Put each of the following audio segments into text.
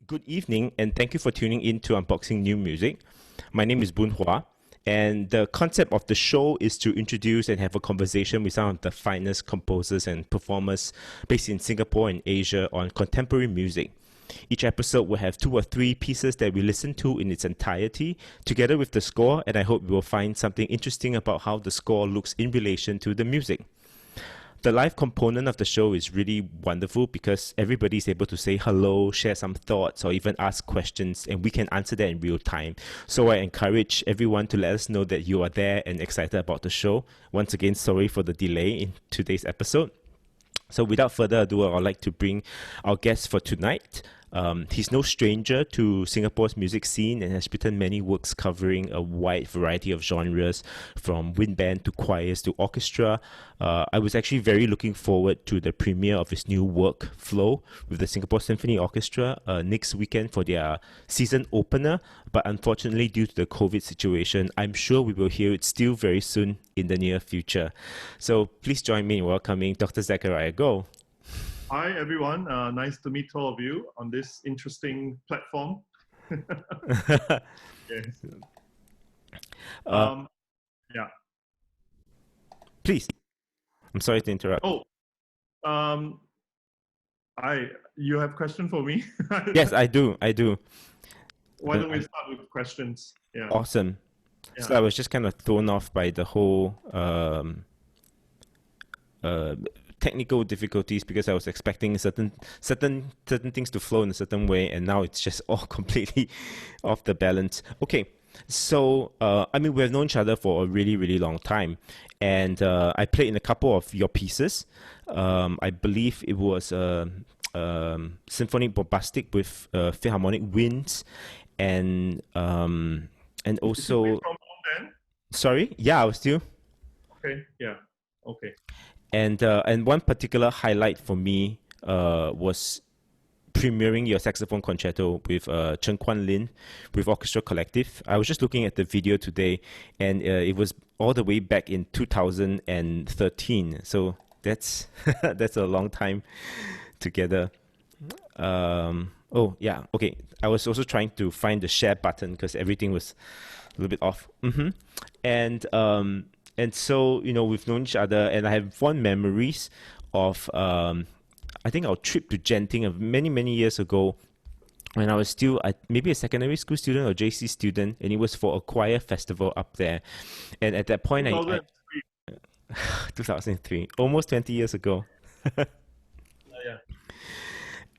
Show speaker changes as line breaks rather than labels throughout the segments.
Good evening, and thank you for tuning in to Unboxing New Music. My name is Boon Hua, and the concept of the show is to introduce and have a conversation with some of the finest composers and performers based in Singapore and Asia on contemporary music. Each episode will have 2 or 3 pieces that we listen to in its entirety, together with the score, and I hope we will find something interesting about how the score looks in relation to the music. The live component of the show is really wonderful because everybody is able to say hello, share some thoughts, or even ask questions, and we can answer that in real time. So I encourage everyone to let us know that you are there and excited about the show. Once again, sorry for the delay in today's episode. So without further ado, I'd like to bring our guest for tonight. He's no stranger to Singapore's music scene and has written many works covering a wide variety of genres, from wind band to choirs to orchestra. I was actually very looking forward to the premiere of his new work, Flow, with the Singapore Symphony Orchestra next weekend for their season opener. But unfortunately, due to the COVID situation, I'm sure we will hear it still very soon in the near future. So please join me in welcoming Dr. Zechariah Goh.
Hi, everyone. Nice to meet all of you on this interesting platform. Yes. Yeah.
Please. I'm sorry to interrupt.
You have a question for me?
Yes, I do.
Why don't we start with questions? Yeah.
Awesome.
Yeah.
So I was just kind of thrown off by the whole technical difficulties because I was expecting certain things to flow in a certain way, and now it's just all completely off the balance. Okay, so we've known each other for a really, really long time, and I played in a couple of your pieces. I believe it was symphonic bombastic with philharmonic winds, and also. Sorry, yeah, I was still.
Okay. Yeah. Okay.
And one particular highlight for me was premiering your saxophone concerto with Chen Kuan Lin with Orchestral Collective. I was just looking at the video today, and it was all the way back in 2013. So that's that's a long time together. Oh yeah, okay. I was also trying to find the share button because everything was a little bit off. And so, we've known each other, and I have fond memories of, I think, our trip to Genting of many, many years ago when I was still maybe a secondary school student or JC student, and it was for a choir festival up there. And at that point, 2003, almost 20 years ago.
Yeah.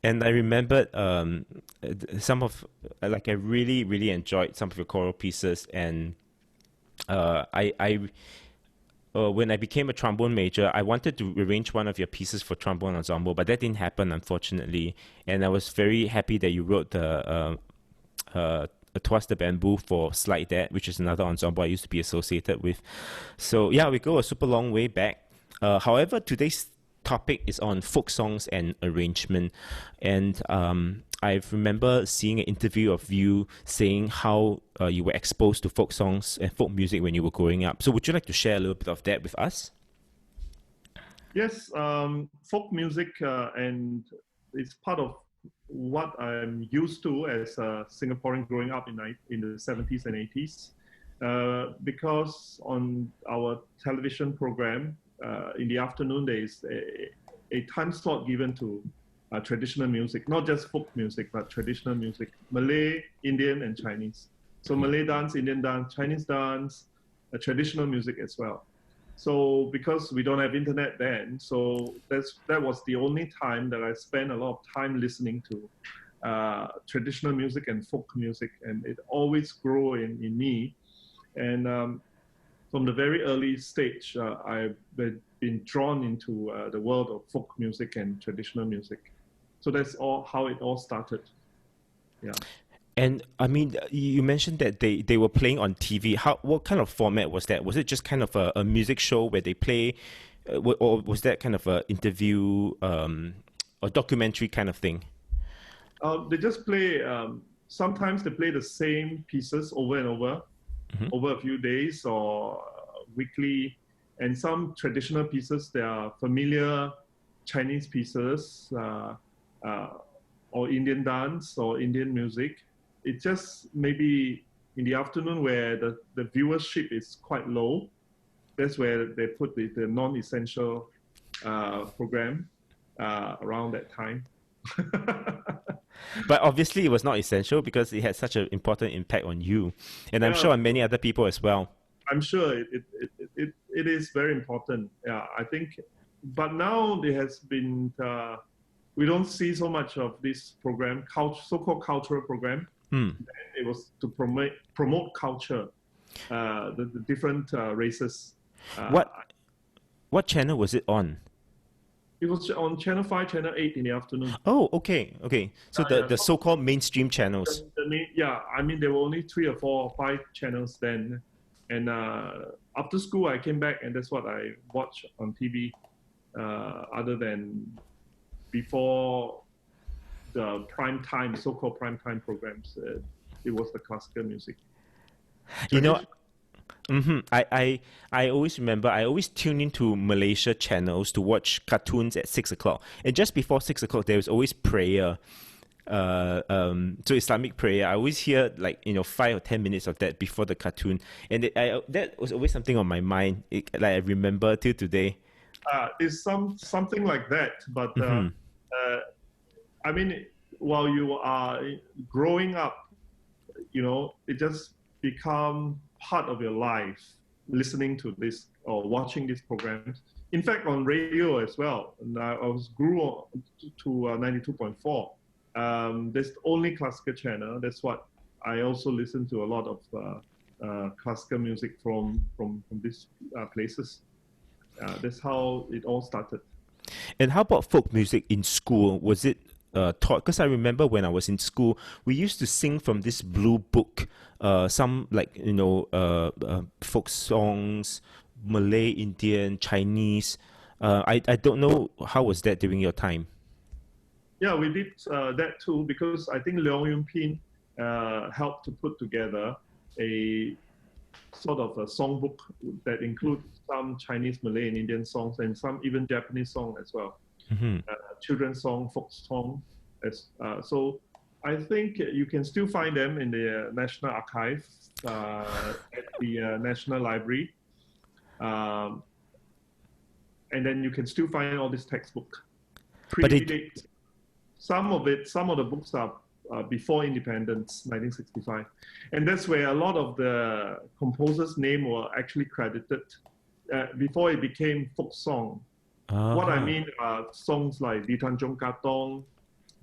And I remembered some of, I really, really enjoyed some of your choral pieces, and when I became a trombone major, I wanted to arrange one of your pieces for trombone ensemble, but that didn't happen, unfortunately. And I was very happy that you wrote the Twas the Bamboo for Slide That, which is another ensemble I used to be associated with. So yeah, we go a super long way back. However, today's topic is on folk songs and arrangement, and I remember seeing an interview of you saying how you were exposed to folk songs and folk music when you were growing up. So would you like to share a little bit of that with us?
Yes, folk music, and it's part of what I'm used to as a Singaporean growing up in the 70s and 80s, because on our television program, in the afternoon, there is a time slot given to traditional music, not just folk music, but traditional music, Malay, Indian, and Chinese. So Malay dance, Indian dance, Chinese dance, traditional music as well. So because we don't have internet then, so that was the only time that I spent a lot of time listening to traditional music and folk music, and it always grew in me. And from the very early stage, I've been drawn into the world of folk music and traditional music. So that's how it all started. Yeah.
And I mean, you mentioned that they were playing on TV. What kind of format was that? Was it just kind of a music show where they play, or was that kind of an interview or documentary kind of thing?
They just play. Sometimes they play the same pieces over and over, over a few days or weekly. And some traditional pieces, they are familiar Chinese pieces, or Indian dance or Indian music. It's just maybe in the afternoon where the viewership is quite low. That's where they put the non-essential program around that time.
But obviously, it was not essential because it had such an important impact on you, and I'm sure on many other people as well.
I'm sure it is very important. Yeah, I think. But now there has been we don't see so much of this program, so-called cultural program. It was to promote culture, the different races.
What channel was it on?
It was on Channel 5, Channel 8 in the afternoon.
Oh, okay. So the so-called mainstream channels.
I mean, there were only 3 or 4 or 5 channels then. And after school, I came back, and that's what I watched on TV, other than before the prime time, so-called prime time programs. It was the classical music.
You know, I always remember, I always tune into Malaysia channels to watch cartoons at 6 o'clock. And just before 6 o'clock, there was always prayer. So Islamic prayer. I always hear 5 or 10 minutes of that before the cartoon. And that was always something on my mind. I remember till today.
It's something like that. But I mean, while you are growing up, it just become part of your life, listening to this or watching these programs. In fact, on radio as well. And I grew to 92.4. There's only classical channel. That's what I also listen to a lot of classical music from these places. That's how it all started.
And how about folk music in school? Was it taught? Because I remember when I was in school, we used to sing from this blue book, some folk songs, Malay, Indian, Chinese. I don't know, how was that during your time?
Yeah, we did that too, because I think Leong Yun Pin helped to put together a sort of a songbook that includes some Chinese, Malay, and Indian songs, and some even Japanese songs as well. Children's song, folk song. So I think you can still find them in the National Archive, at the National Library. And then you can still find all this textbook. Some of the books are before independence, 1965. And that's where a lot of the composers' names were actually credited before it became folk song. What I mean are songs like Di Tanjong Katong,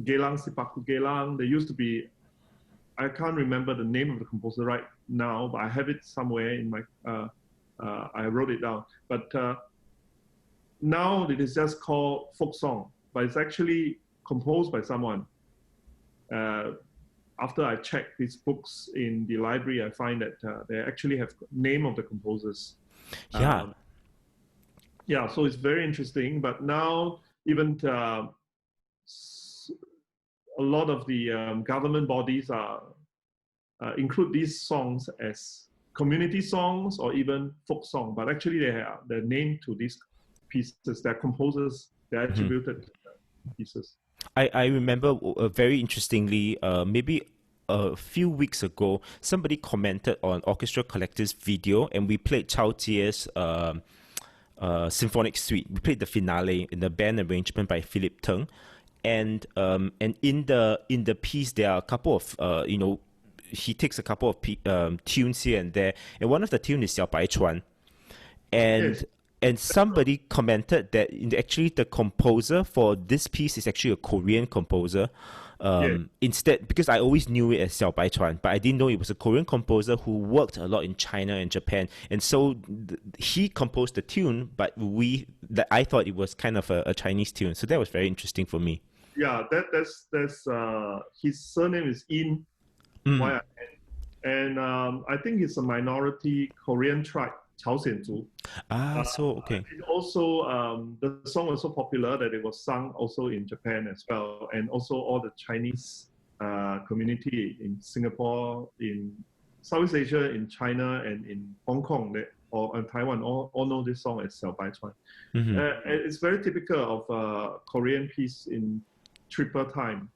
Gelang Sipaku Gelang. There used to be, I can't remember the name of the composer right now, but I have it somewhere in my, I wrote it down. But now it is just called folk song, but it's actually composed by someone. After I checked these books in the library, I find that they actually have name of the composers. Yeah, so it's very interesting. But now even a lot of the government bodies include these songs as community songs or even folk song. But actually, they're named to these pieces. They're composers. They're attributed pieces.
I remember very interestingly, maybe a few weeks ago, somebody commented on Orchestral Collective's video, and we played Chao Jie's Symphonic Suite. We played the finale in the band arrangement by Philip Teng, and in the piece there are a couple of he takes a couple of tunes here and there, and one of the tunes is Xiao Bai Chuan, and. Yes. And somebody commented that actually the composer for this piece is actually a Korean composer. Instead, because I always knew it as Xiao Bai Chuan, but I didn't know it was a Korean composer who worked a lot in China and Japan. And so he composed the tune, but I thought it was kind of a Chinese tune. So that was very interesting for me.
Yeah, that's his surname is Lien, and I think he's a minority Korean tribe. Okay. It also, the song was so popular that it was sung also in Japan as well, and also all the Chinese community in Singapore, in Southeast Asia, in China, and in Hong Kong, or in Taiwan, all know this song as Xiao Bai Chuan. It's very typical of a Korean piece in triple time.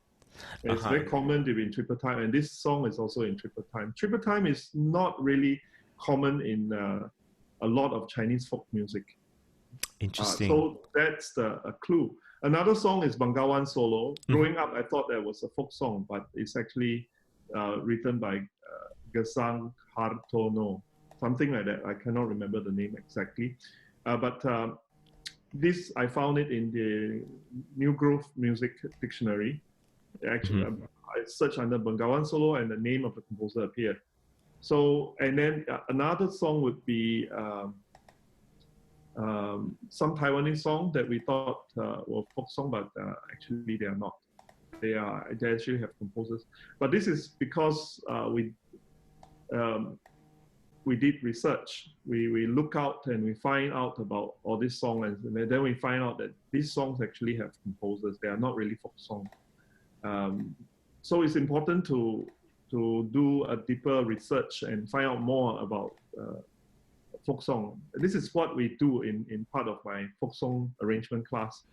It's very common to be in triple time, and this song is also in triple time. Triple time is not really common in a lot of Chinese folk music.
Interesting.
So that's a clue. Another song is Bengawan Solo. Growing up, I thought that was a folk song, but it's actually written by Gesang Hartono, something like that. I cannot remember the name exactly. But this, I found it in the New Grove Music Dictionary. Actually, I searched under Bengawan Solo and the name of the composer appeared. So, and then another song would be some Taiwanese song that we thought were folk song, but actually they are not. They actually have composers. But this is because we did research. We look out and we find out about all these songs, and then we find out that these songs actually have composers. They are not really folk songs. So it's important to do a deeper research and find out more about folk song. This is what we do in part of my folk song arrangement class.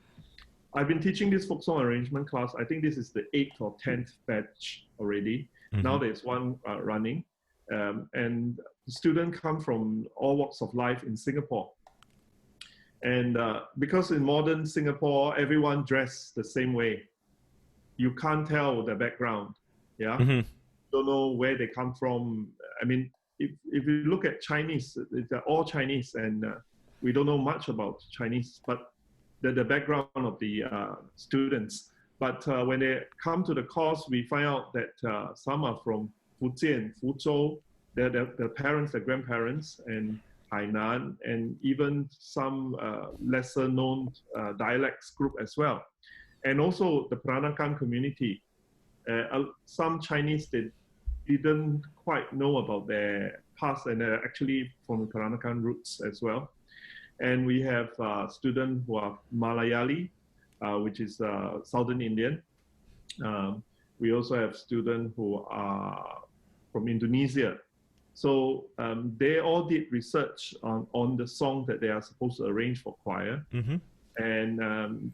I've been teaching this folk song arrangement class. I think this is the 8th or 10th batch already. Now there's one running. And the students come from all walks of life in Singapore. And because in modern Singapore, everyone dressed the same way. You can't tell the background, yeah? Don't know where they come from. I mean, if you look at Chinese, they're all Chinese, and we don't know much about Chinese, but the background of the students. But when they come to the course, we find out that some are from Fujian, Fuzhou, their parents, their grandparents, and Hainan, and even some lesser known dialects group as well. And also the Peranakan community. Some Chinese, they didn't quite know about their past, and they're actually from the Peranakan roots as well. And we have students who are Malayali, which is Southern Indian. We also have students who are from Indonesia. So they all did research on the song that they are supposed to arrange for choir. And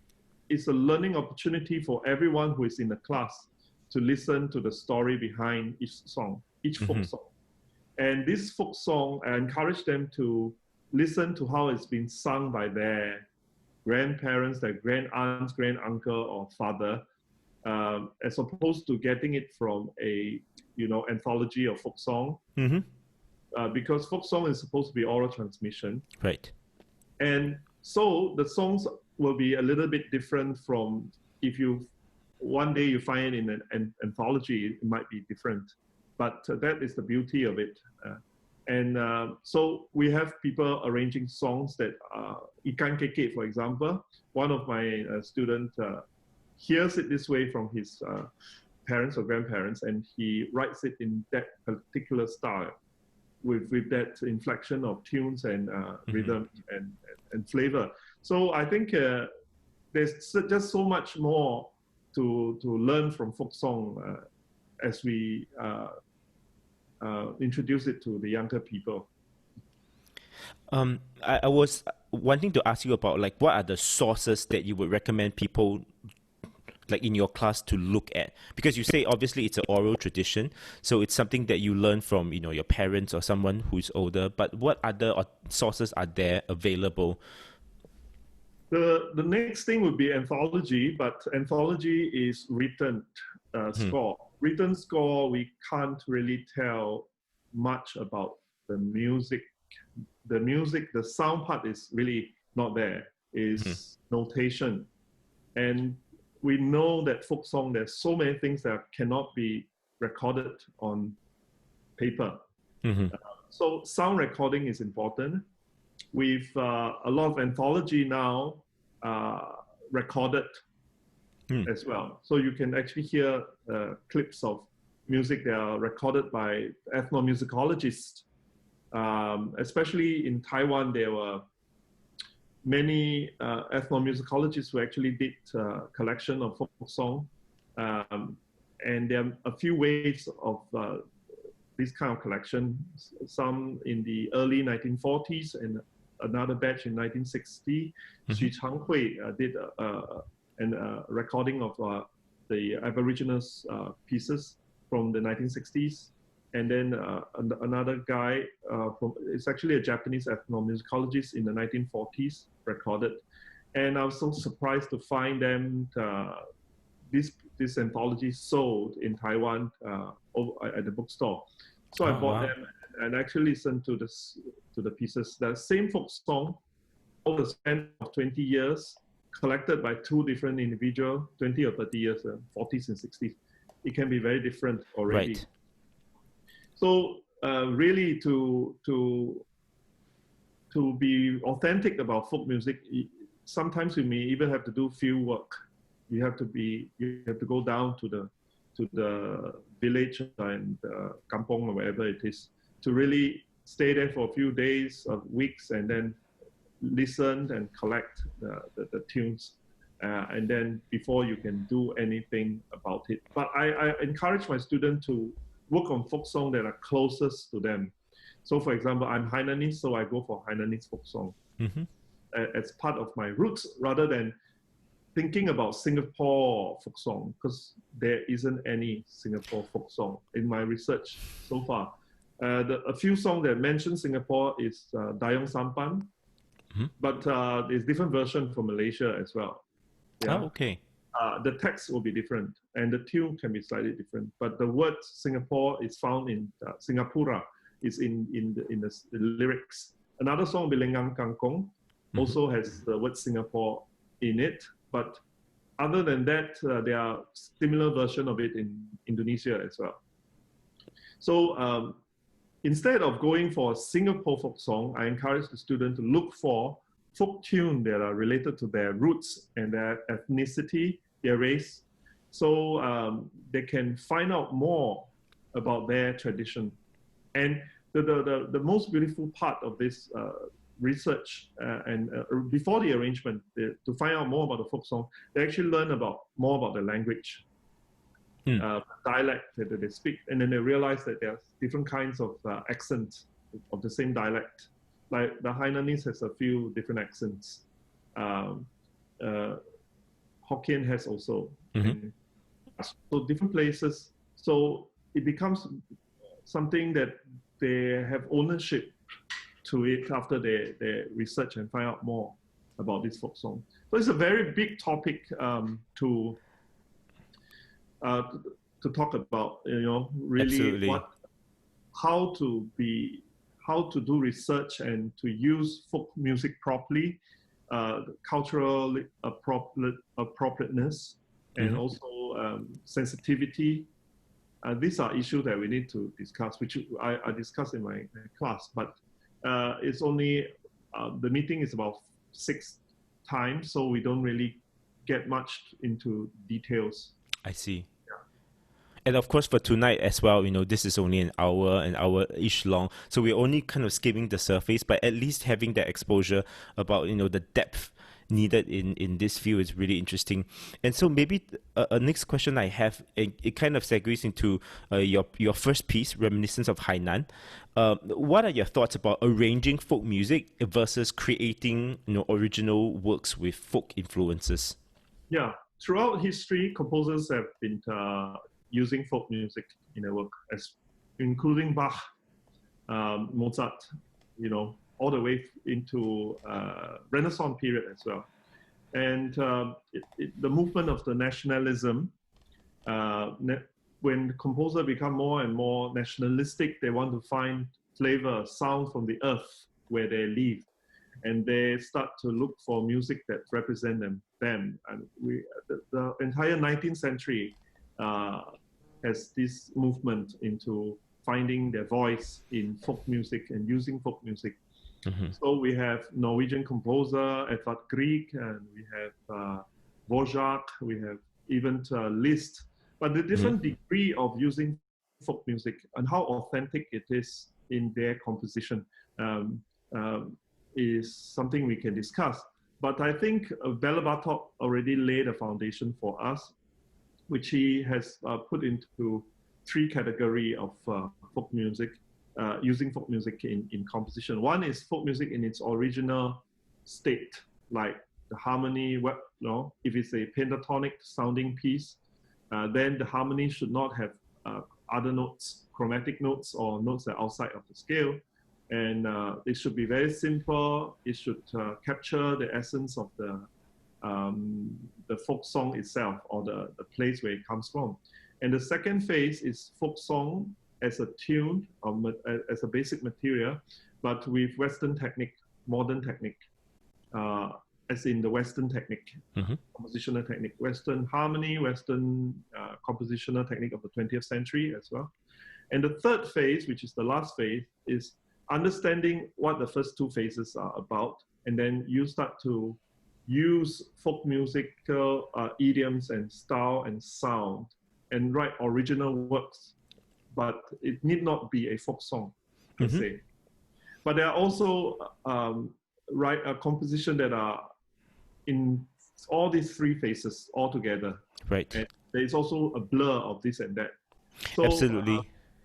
it's a learning opportunity for everyone who is in the class to listen to the story behind each song, each folk song. And this folk song, I encourage them to listen to how it's been sung by their grandparents, their grand-aunts, grand-uncle, or father, as opposed to getting it from a anthology of folk song. Because folk song is supposed to be oral transmission.
Right.
And so the songs will be a little bit different from if one day you find it in an anthology, it might be different. But that is the beauty of it. So we have people arranging songs that, Ikan Keke, for example, one of my students hears it this way from his parents or grandparents, and he writes it in that particular style with that inflection of tunes and rhythm and flavor. So I think there's just so much more to learn from folk song as we introduce it to the younger people.
I was wanting to ask you about what are the sources that you would recommend people in your class to look at, because you say obviously it's an oral tradition, so it's something that you learn from your parents or someone who's older, but what other sources are there available?
The next thing would be anthology, but anthology is written score. Written score, we can't really tell much about the music. The sound part is really not there. Is notation. And we know that folk song, there's so many things that cannot be recorded on paper. So sound recording is important. With a lot of anthology now recorded as well. So you can actually hear clips of music that are recorded by ethnomusicologists. Especially in Taiwan, there were many ethnomusicologists who actually did a collection of folk song. And there are a few waves of this kind of collection, some in the early 1940s and another batch in 1960. Xu Changhui did a recording of the Aboriginal pieces from the 1960s. And then another guy it's actually a Japanese ethnomusicologist in the 1940s recorded. And I was so surprised to find them, this anthology sold in Taiwan at the bookstore. So I bought them and actually listened to the pieces. The same folk song, over the span of 20 years, collected by two different individuals, 20 or 30 years, 40s and 60s. It can be very different already.
Right.
So really to be authentic about folk music, sometimes you may even have to do field work. You have to go down to the village and kampong or wherever it is to really stay there for a few days or weeks and then listen and collect the tunes. And then before you can do anything about it. But I encourage my students to work on folk songs that are closest to them. So for example, I'm Hainanese, so I go for Hainanese folk song as part of my roots rather than thinking about Singapore folk song, because there isn't any Singapore folk song in my research so far. A few songs that mention Singapore is Dayong Sampan, but there's different version from Malaysia as well. Yeah?
Oh, okay.
The text will be different and the tune can be slightly different, but the word Singapore is found in Singapura, is in the lyrics. Another song, Bilengang Kangkong, also has the word Singapore in it, but other than that, there are similar version of it in Indonesia as well. So instead of going for a Singapore folk song, I encourage the student to look for folk tune that are related to their roots and their ethnicity, their race, so they can find out more about their tradition. And the most beautiful part of this research and before the arrangement, to find out more about the folk song, they actually learn more about the language, dialect that they speak, and then they realize that there are different kinds of accents of the same dialect. Like the Hainanese has a few different accents. Hokkien has also. So different places. So it becomes something that they have ownership to it after they research and find out more about this folk song. So it's a very big topic to talk about. Really how to do research and to use folk music properly, cultural appropriateness, and also sensitivity. These are issues that we need to discuss, which I discuss in my class, but it's only, the meeting is about 6 times, so we don't really get much into details.
I see. And of course, for tonight as well, this is only an hour-ish long. So we're only kind of skimming the surface, but at least having that exposure about, the depth needed in this field is really interesting. And so maybe a next question I have, it kind of segues into your first piece, Reminiscences of Hainan. What are your thoughts about arranging folk music versus creating, original works with folk influences?
Yeah, throughout history, composers have been using folk music in their work, including Bach, Mozart, all the way into Renaissance period as well. And the movement of the nationalism, when composers become more and more nationalistic, they want to find flavor, sound from the earth where they live. And they start to look for music that represent them. And the entire 19th century has this movement into finding their voice in folk music and using folk music. So we have Norwegian composer Edvard Grieg, and we have Dvorak, we have even Liszt. But the different degree of using folk music and how authentic it is in their composition is something we can discuss. But I think Bela Bartok already laid a foundation for us, which he has put into 3 categories of folk music, using folk music in composition. One is folk music in its original state, like the harmony, if it's a pentatonic sounding piece, then the harmony should not have other notes, chromatic notes or notes that are outside of the scale. And it should be very simple. It should capture the essence of the folk song itself, or the place where it comes from. And the second phase is folk song as a tune, as a basic material, but with Western technique, modern technique, as in the Western technique, compositional technique, Western harmony, Western compositional technique of the 20th century as well. And the third phase, which is the last phase, is understanding what the first two phases are about, and then you start to use folk musical idioms and style and sound and write original works, but it need not be a folk song per se. But there are also composition that are in all these three phases all together.
Right.
And there is also a blur of this and that. So,
absolutely.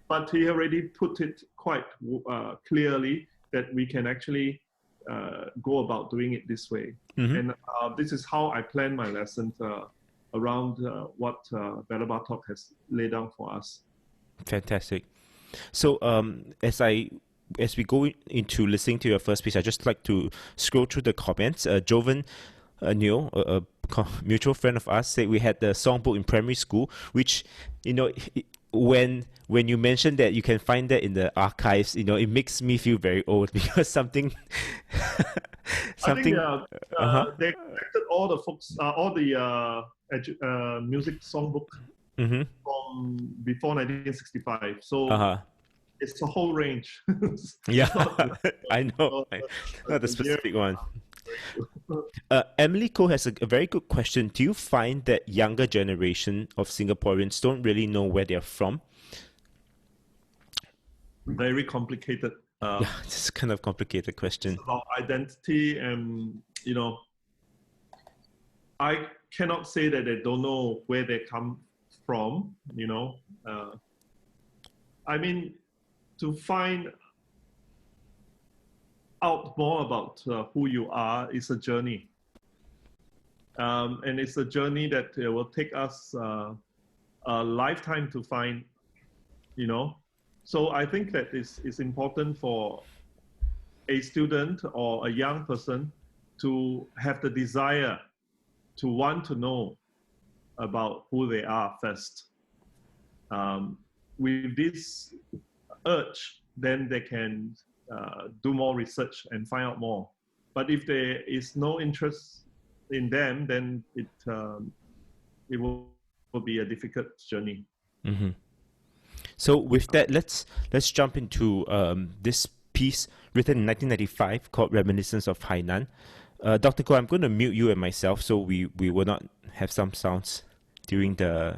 But he already put it quite clearly that we can actually go about doing it this way. And this is how I plan my lessons around what Bela Bartok has laid down for us.
Fantastic. So as we go into listening to your first piece, I'd just like to scroll through the comments. Jovan Neo, a mutual friend of ours, said we had the songbook in primary school, which, when you mentioned that you can find that in the archives, it makes me feel very old, because something
I think they collected all the folks, all the music songbook from before 1965. So it's a whole range.
Yeah, I know. Not the specific one. Emily Koh has a very good question. Do you find that younger generation of Singaporeans don't really know where they're from?
Very complicated.
Yeah, it's kind of complicated question.
It's about identity, and I cannot say that they don't know where they come from. I mean, to find out more about who you are is a journey. And it's a journey that will take us a lifetime to find, So I think that it's important for a student or a young person to have the desire to want to know about who they are first. With this urge, then they can do more research and find out more. But if there is no interest in them, then it will be a difficult journey.
So with that, let's jump into this piece written in 1995 called Reminiscences of Hainan. Dr. Goh, I'm going to mute you and myself so we will not have some sounds during the...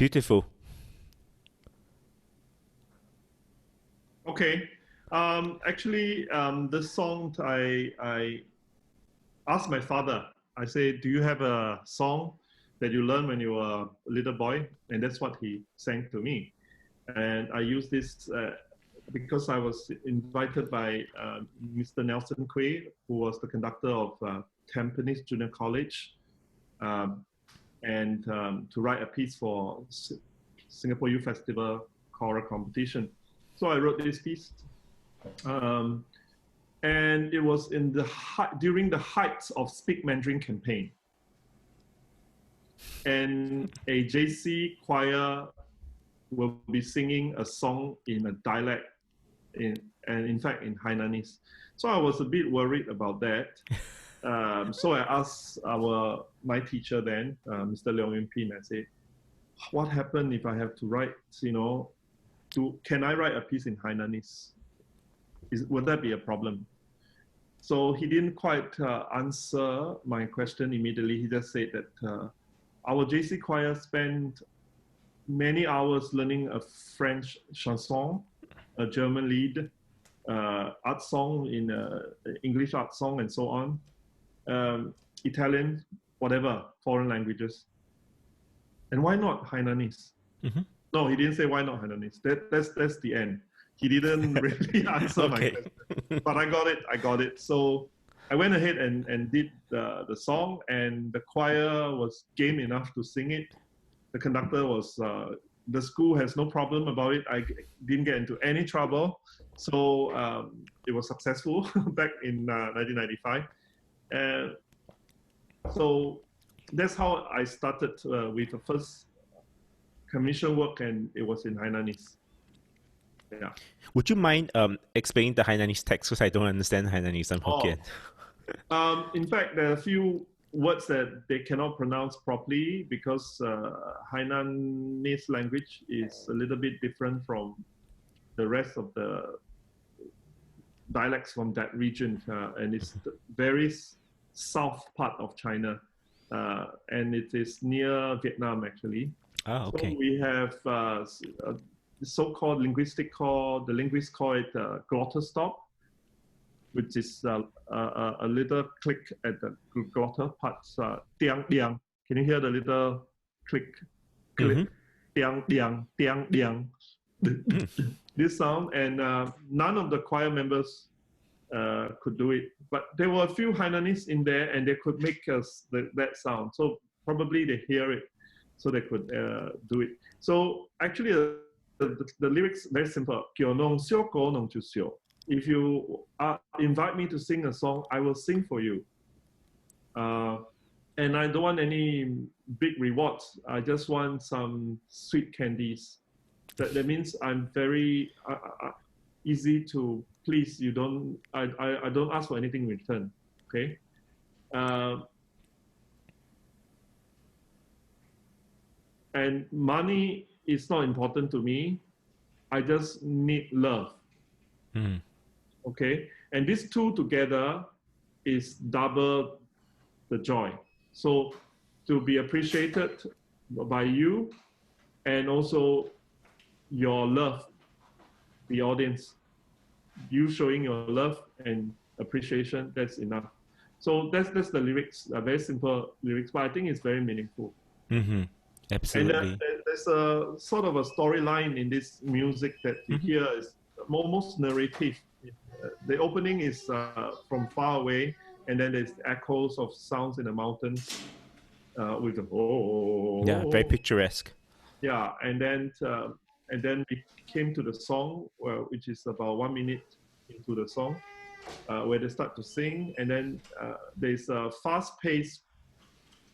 Beautiful.
Okay. Actually, this song I asked my father. I said, "Do you have a song that you learned when you were a little boy?" And that's what he sang to me. And I used this because I was invited by Mr. Nelson Quay, who was the conductor of Tampines Junior College, and to write a piece for Singapore Youth Festival choral competition. So I wrote this piece, and it was in during the heights of Speak Mandarin campaign, and a JC choir will be singing a song in a dialect, and in fact in Hainanese. So I was a bit worried about that. So I asked my teacher then, Mr. Leong Yun Pin, I said, "What happened if I have to write, can I write a piece in Hainanese? Would that be a problem?" So he didn't quite answer my question immediately. He just said that our JC choir spent many hours learning a French chanson, a German lied, art song, in English art song, and so on, Italian, whatever, foreign languages. And why not Hainanese? Mm-hmm. No, he didn't say why not Hainanese. That's the end. He didn't really answer my question. But I got it. So I went ahead and did the song, and the choir was game enough to sing it. The conductor was, the school has no problem about it. I didn't get into any trouble. So it was successful back in 1995. So that's how I started with the first commission work, and it was in Hainanese. Yeah.
Would you mind explaining the Hainanese text, because I don't understand Hainanese and Hokkien?
In fact, there are a few words that they cannot pronounce properly because Hainanese language is a little bit different from the rest of the dialects from that region, and it's the very south part of China, and it is near Vietnam actually.
Ah, okay.
So we have so-called the linguists call it glottal stop, which is a little click at the glottal parts. Tiang, tiang. Can you hear the little click? Tiang, tiang, tiang, tiang. This sound, and none of the choir members could do it. But there were a few Hainanese in there, and they could make that sound. So probably they hear it, so they could do it. So actually, the lyrics very simple. If you invite me to sing a song, I will sing for you. And I don't want any big rewards. I just want some sweet candies. That means I'm very easy to please. I don't ask for anything in return. Okay. And money is not important to me. I just need love. Mm. Okay, and these two together is double the joy. So to be appreciated by you, and also your love, the audience, you showing your love and appreciation, that's enough. So that's the lyrics, very simple lyrics, but I think it's very meaningful.
Mm-hmm. Absolutely.
And there's a sort of a storyline in this music that you hear is almost narrative. The opening is from far away, and then there's echoes of sounds in the mountains with the
yeah, very picturesque.
Yeah, and then we came to the song, which is about 1 minute into the song, where they start to sing, and then there's a fast-paced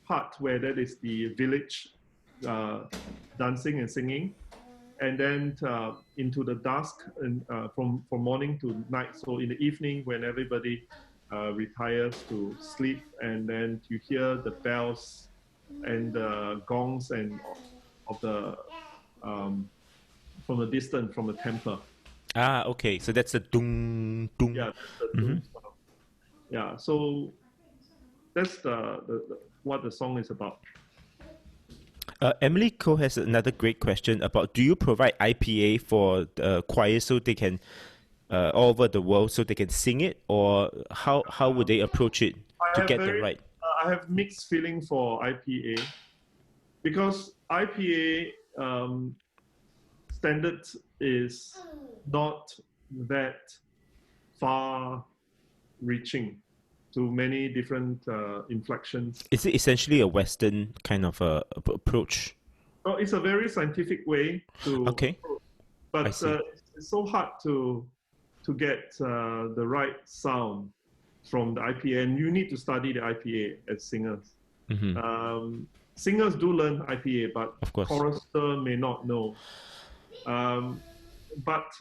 part where that is the village dancing and singing, and then into the dusk, and from morning to night. So in the evening, when everybody retires to sleep, and then you hear the bells and the gongs and of the from the distance, from the temple.
Ah, okay. So that's the dung dung.
Yeah, that's the dung sound. Yeah. So that's the what the song is about.
Emily Ko has another great question about, do you provide IPA for choirs so they can all over the world so they can sing it, or how would they approach it to get them right?
I have mixed feeling for IPA because IPA standards is not that far reaching to many different inflections.
Is it essentially a Western kind of approach?
Oh, it's a very scientific way to
Okay.
approach, but it's so hard to get the right sound from the IPA, and you need to study the IPA as singers. Singers do learn IPA, but
of course,
chorister may not know. But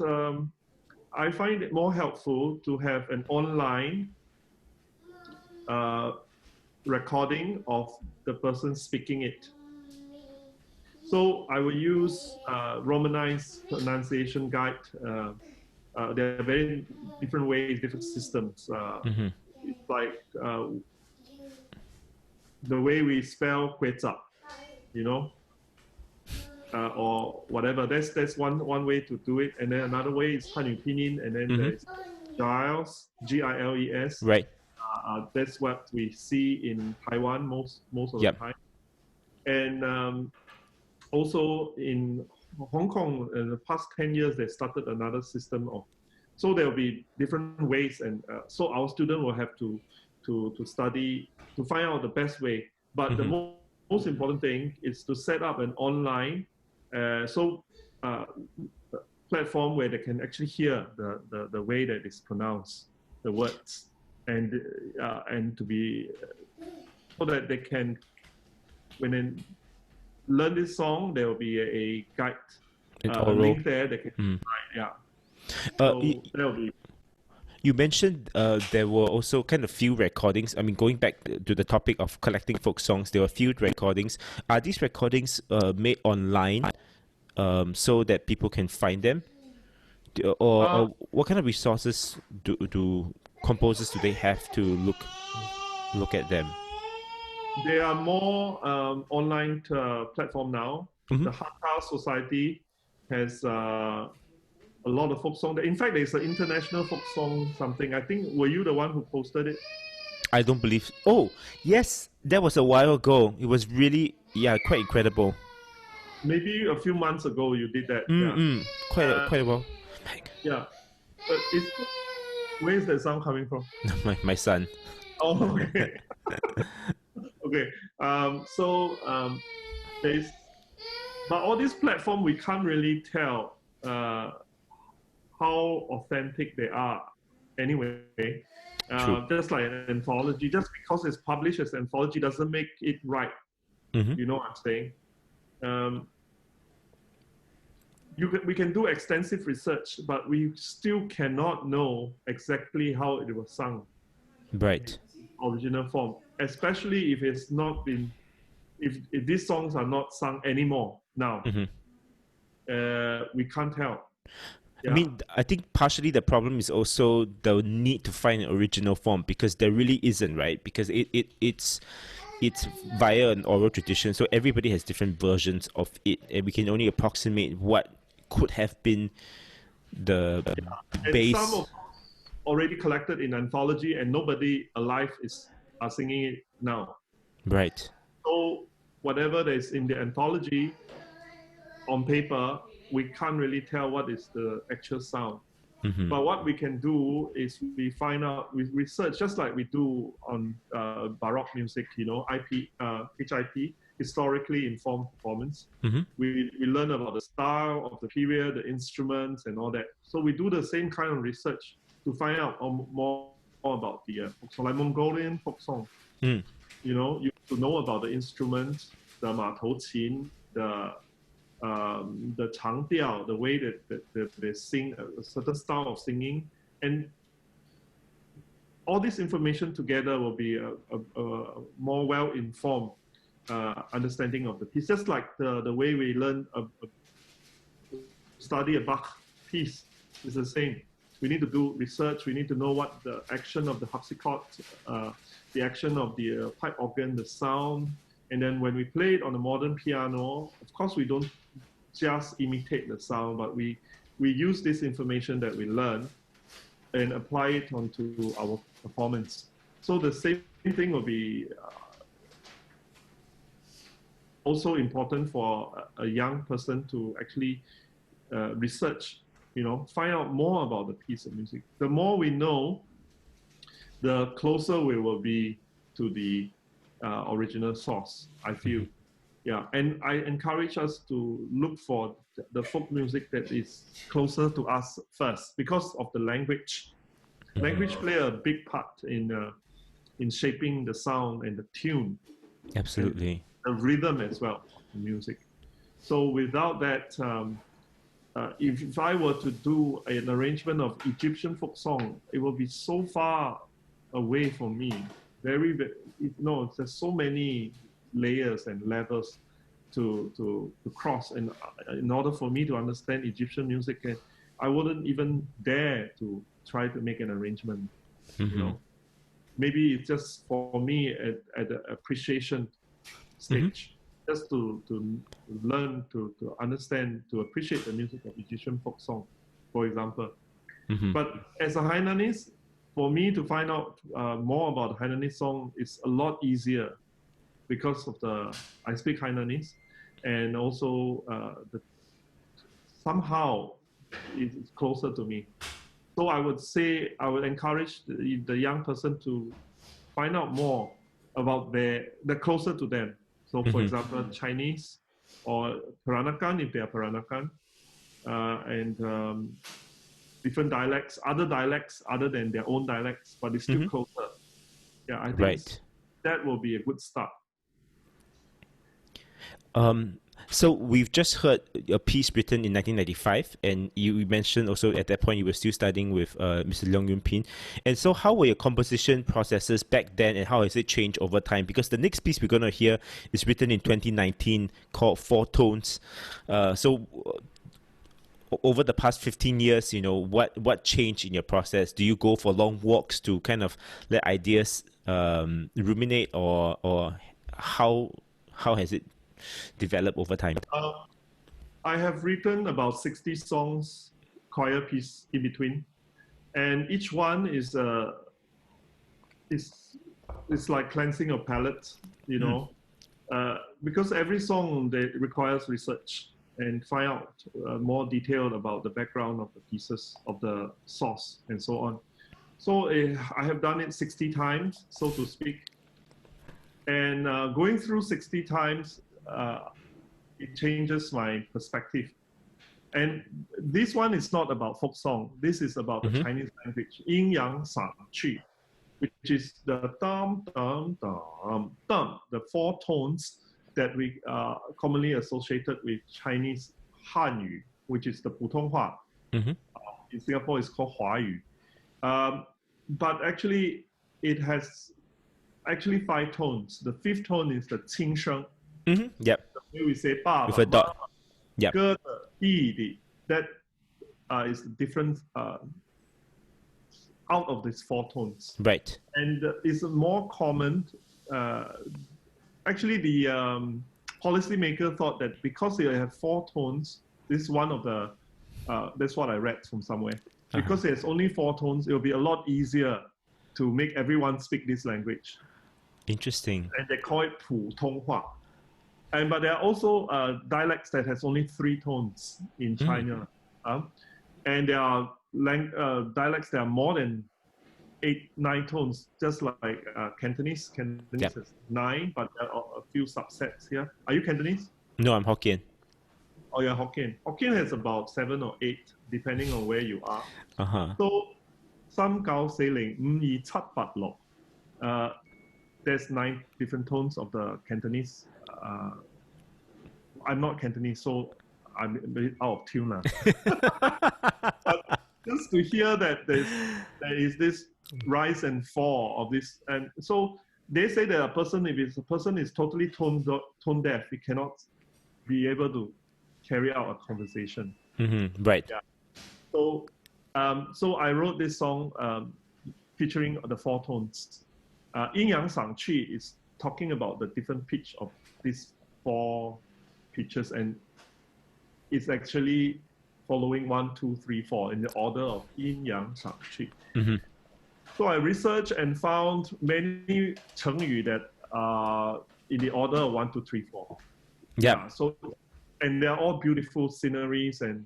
I find it more helpful to have an online recording of the person speaking it. So I will use Romanized pronunciation guide. There are very different ways, different systems. It's like the way we spell kwetsa, you know, or whatever. That's one way to do it, and then another way is Hanyu Pinyin, and then there's Giles, Giles.
Right.
That's what we see in Taiwan most of the time, and also in Hong Kong in the past 10 years they started another system of. So there will be different ways, and so our student will have to study to find out the best way. But the most important thing is to set up an online platform where they can actually hear the way that it's pronounced, the words, and to be so that they can, when they learn this song, there will be a guide, a link there. They can
You mentioned there were also kind of few recordings. I mean, going back to the topic of collecting folk songs, there were few recordings. Are these recordings made online so that people can find them? Or what kind of resources do composers do they have to look at them?
There are more online platform now. The Hakka Society has a lot of folk songs. In fact, there's an international folk song something. I think, were you the one who posted it?
I don't believe. Oh, yes, that was a while ago. It was really, quite incredible.
Maybe a few months ago you did that.
Quite a while.
Yeah, but where is that sound coming from?
my son.
Oh, okay. Okay. There's, but all these platforms we can't really tell how authentic they are. Anyway, just like an anthology, just because it's published as an anthology doesn't make it right. You know what I'm saying? We can do extensive research, but we still cannot know exactly how it was sung.
Right.
Original form, especially if it's not been, if these songs are not sung anymore now. We can't tell.
I mean, I think partially the problem is also the need to find an original form, because there really isn't, right? Because it's via an oral tradition, so everybody has different versions of it, and we can only approximate what could have been the base.
And some of already collected in anthology, and nobody alive are singing it now.
Right.
So whatever that is in the anthology on paper, we can't really tell what is the actual sound. But what we can do is we find out, we research, just like we do on Baroque music, you know, HIP, historically informed performance. We learn about the style of the period, the instruments, and all that. So we do the same kind of research to find out more about the folk song, like Mongolian folk song. You know, you to know about the instruments, the ma tou qin, the changdiao, the way that they sing, a certain style of singing, and all this information together will be a more well-informed understanding of the piece. Just like the way we learn study a Bach piece is the same. We need to do research. We need to know what the action of the harpsichord, the action of the pipe organ, the sound, And then when we play it on a modern piano, of course, we don't just imitate the sound, but we use this information that we learn and apply it onto our performance. So the same thing will be also important for a young person to actually research, find out more about the piece of music. The more we know, the closer we will be to the original source, I feel. Yeah, and I encourage us to look for the folk music that is closer to us first because of the language. Language play a big part in shaping the sound and the tune.
Absolutely.
The rhythm as well of the music. So without that, if I were to do an arrangement of Egyptian folk song, it will be so far away from me. There's so many layers and levels to cross, and in order for me to understand Egyptian music, I wouldn't even dare to try to make an arrangement. Maybe it's just for me at the appreciation stage, just to learn to understand, to appreciate the music of Egyptian folk song, for example. But as a Hainanese, for me to find out more about Hainanese song is a lot easier because of I speak Hainanese, and also somehow it's closer to me. So I would say I would encourage the young person to find out more about the closer to them. So for example, Chinese or Peranakan if they are Peranakan, and different dialects, other dialects other than their own dialects, but it's still closer. Yeah, I think that will be a good start.
So we've just heard a piece written in 1995, and you mentioned also at that point you were still studying with Mr. Leong Yun Pin. And so how were your composition processes back then, and how has it changed over time? Because the next piece we're going to hear is written in 2019 called Four Tones. So over the past 15 years, what changed in your process? Do you go for long walks to kind of let ideas ruminate, or how has it develop over time?
I have written about 60 songs, choir piece in between, and each one is like cleansing your palate, because every song that requires research and find out more detail about the background of the pieces, of the source, and so on. So I have done it 60 times, so to speak, and going through 60 times, it changes my perspective. And this one is not about folk song. This is about the Chinese language, yin yang sang qu, which is the dum dum dum dum, the four tones that we commonly associated with Chinese Hanyu, which is the 普通话. In Singapore, it's called 华语. But actually, it has 5 tones. The 5th tone is the 轻声.
Yep.
The way we say 爸爸,
with a dot. Yep.
哥的, 弟弟, that is the difference out of these 4 tones.
Right.
And it's more common. Actually, the policymaker thought that because they have 4 tones, this is one of the, that's what I read from somewhere. Because there's only 4 tones, it will be a lot easier to make everyone speak this language.
Interesting.
And they call it 普通话. But there are also dialects that has only 3 tones in China. And there are dialects that are more than 8, 9 tones, just like Cantonese. Cantonese is 9, but there are a few subsets here. Are you Cantonese?
No, I'm Hokkien.
Oh, you're Hokkien. Hokkien has about 7 or 8, depending on where you are. So, 三九四零五二七八六. There's 9 different tones of the Cantonese. I'm not Cantonese, so I'm a bit out of tune now. But just to hear that there is this rise and fall of this, and so they say that if a person is totally tone deaf, he cannot be able to carry out a conversation.
Right.
Yeah. So I wrote this song featuring the 4 tones. Yin yang sang qu is talking about the different pitch of these 4 pitches, and it's actually following 1, 2, 3, 4 in the order of yin, yang, shang, qi. So I researched and found many 成语 that are in the order of 1, 2, 3, 4.
Yeah.
So, and they're all beautiful sceneries and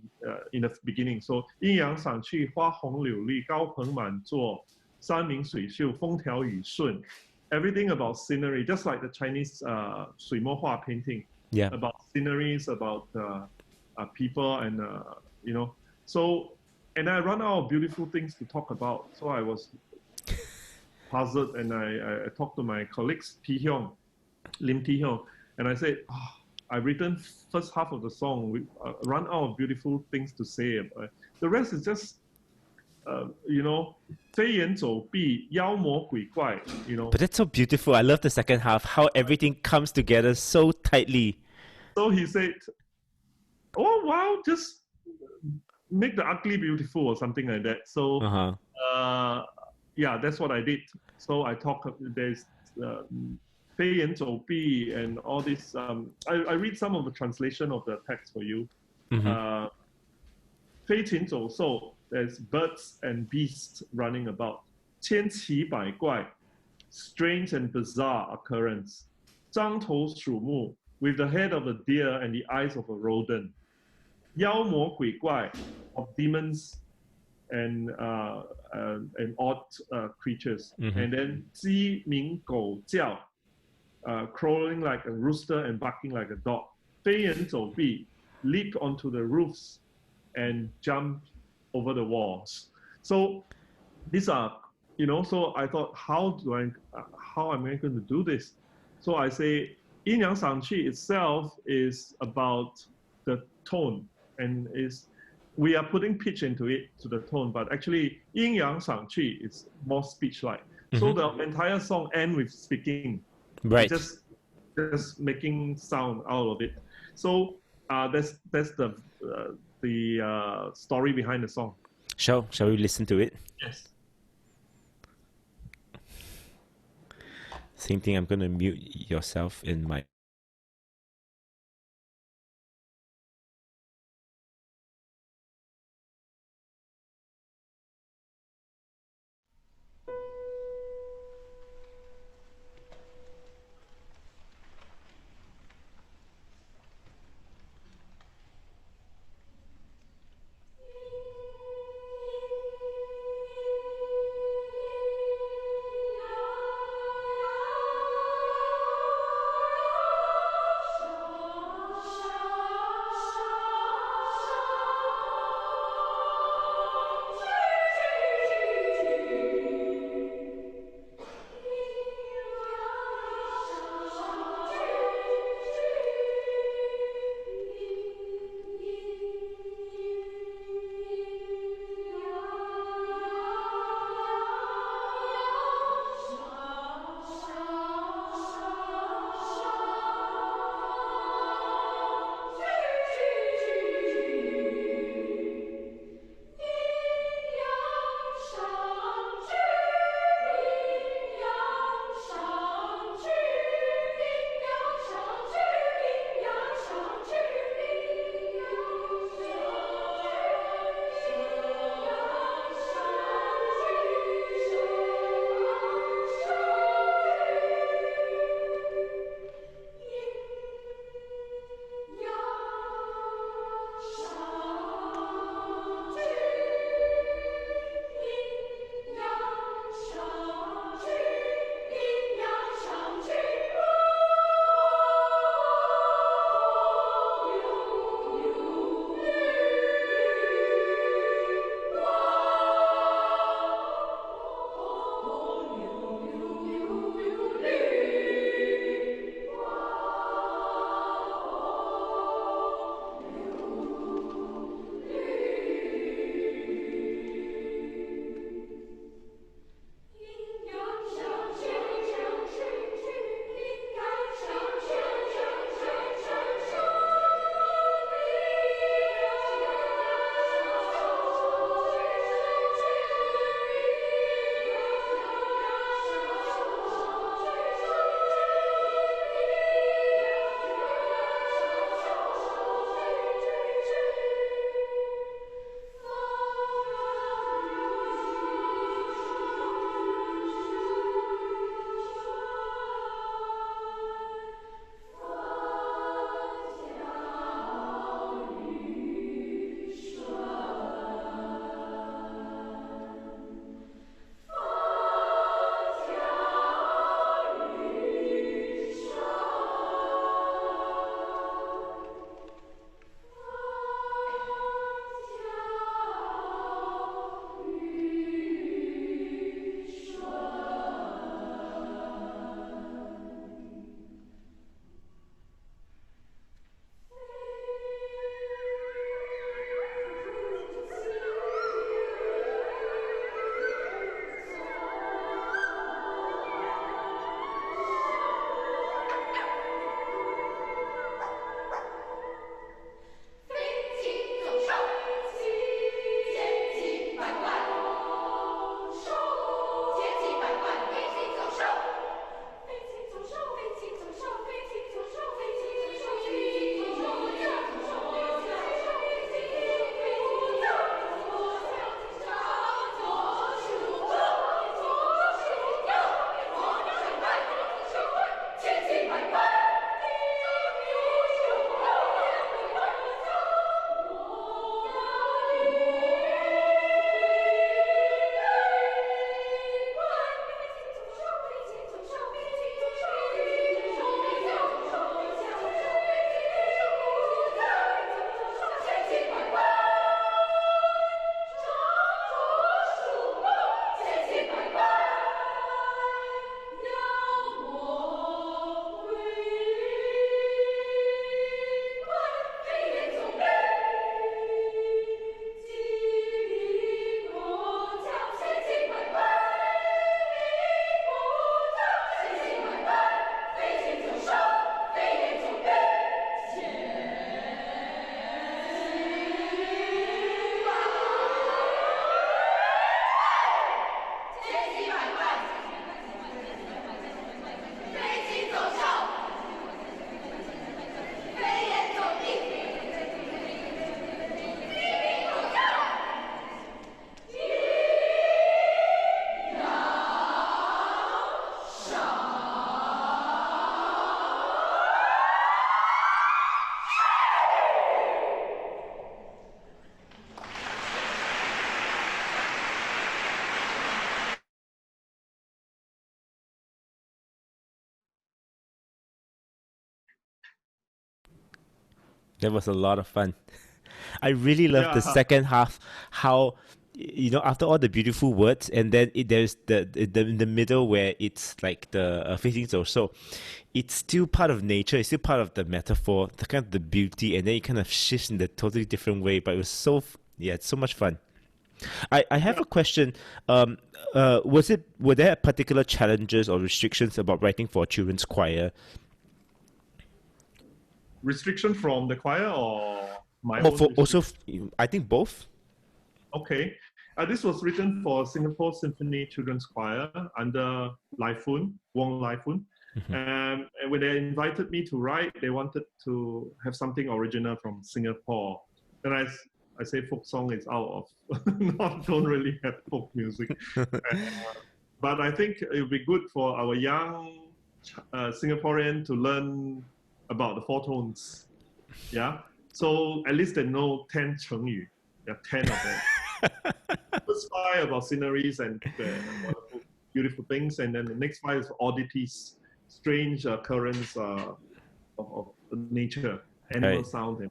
in the beginning. So 阴阳赏去，花红柳绿，高朋满座，山明水秀，风调雨顺. Everything about scenery, just like the Chinese 水墨画 painting.
Yeah.
About sceneries, about people, and you know. So, and I run out of beautiful things to talk about. So I was puzzled, and I talked to my colleagues, Lim Ti Hyung, and I said, I've written first half of the song. We run out of beautiful things to say. The rest is just, you know, 飞檐走壁，妖魔鬼怪, you know.
But that's so beautiful. I love the second half, how everything comes together so tightly.
So he said, oh, wow, just make the ugly beautiful or something like that. So, yeah, that's what I did. So I talk, there's 飞檐走壁 and all this. I read some of the translation of the text for you. 飞禽走兽, there's birds and beasts running about. 千奇百怪, strange and bizarre occurrence. 獐头鼠目, with the head of a deer and the eyes of a rodent. 妖魔鬼怪, of demons and odd creatures. And then 鸡鸣狗叫, crowing like a rooster and barking like a dog. 飞檐走壁, leap onto the roofs and jump over the walls. So these are, you know, so I thought, how am I going to do this? So I say, 阴阳赏去 itself is about the tone, and we are putting pitch into it, to the tone, but actually 阴阳赏去 is more speech-like. So the entire song ends with speaking.
Right.
Just making sound out of it. So that's the story behind the song.
Shall we listen to it?
Yes.
Same thing, I'm going to mute yourself in my... That was a lot of fun. I really love the
Yeah,
second half, how after all the beautiful words, and then there's the in the middle where it's like the phrasings or so. It's still part of nature. It's still part of the metaphor, the kind of the beauty, and then it kind of shifts in a totally different way. But it was yeah, it's so much fun. I have
yeah.
a question. Were there particular challenges or restrictions about writing for a children's choir?
Restriction from the choir or my
Or
own
for also,
restriction?
I think both.
Okay. This was written for Singapore Symphony Children's Choir under Wong Lai Fun.
Mhm.
And when they invited me to write, they wanted to have something original from Singapore. Then I say folk song is out of, don't really have folk music. But I think it would be good for our young Singaporean to learn about the four tones. Yeah. So at least they know 10 成语. There are 10 of them. First five about sceneries and wonderful, beautiful things. And then the next five is oddities, strange occurrence of nature, animal
Right.
sound, and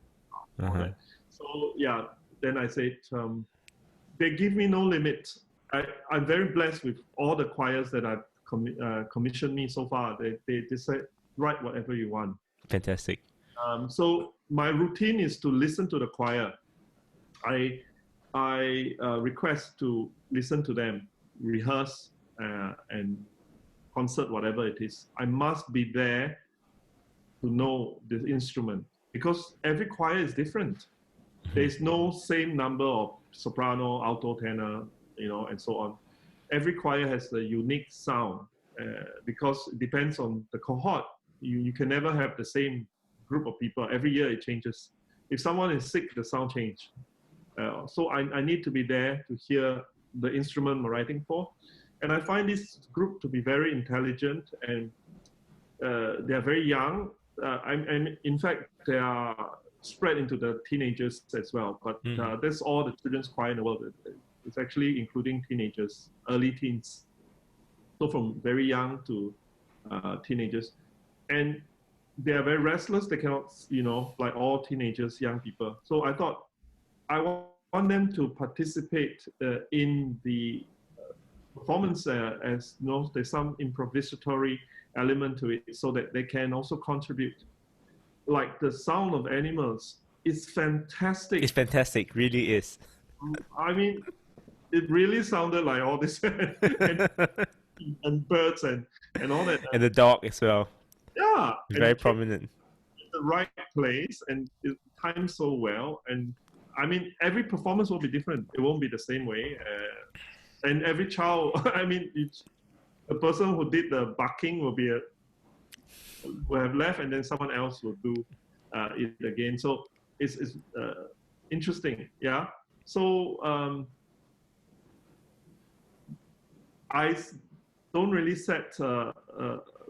all
Uh-huh.
that. So yeah, then I said, they give me no limit. I'm very blessed with all the choirs that have commissioned me so far. They said, write whatever you want.
Fantastic.
So my routine is to listen to the choir. I request to listen to them, rehearse, and concert, whatever it is. I must be there to know the instrument because every choir is different. There's no same number of soprano, alto, tenor, and so on. Every choir has a unique sound because it depends on the cohort. You can never have the same group of people. Every year it changes. If someone is sick, the sound change. So I need to be there to hear the instrument I'm writing for. And I find this group to be very intelligent and they are very young. In fact, they are spread into the teenagers as well. But that's all the children's choir in the world. It's actually including teenagers, early teens. So from very young to teenagers. And they are very restless. They cannot, like all teenagers, young people. So I thought I want them to participate in the performance as there's some improvisatory element to it so that they can also contribute. Like the sound of animals is fantastic.
It's fantastic, really is.
I mean, it really sounded like all this and birds and all that.
And the dog as well.
Yeah, and
Very
it came
prominent.
in the right place and it timed so well. And I mean, every performance will be different. It won't be the same way. And every child, I mean, the person who did the barking will have left, and then someone else will do it again. So it's interesting, yeah. So I don't really set a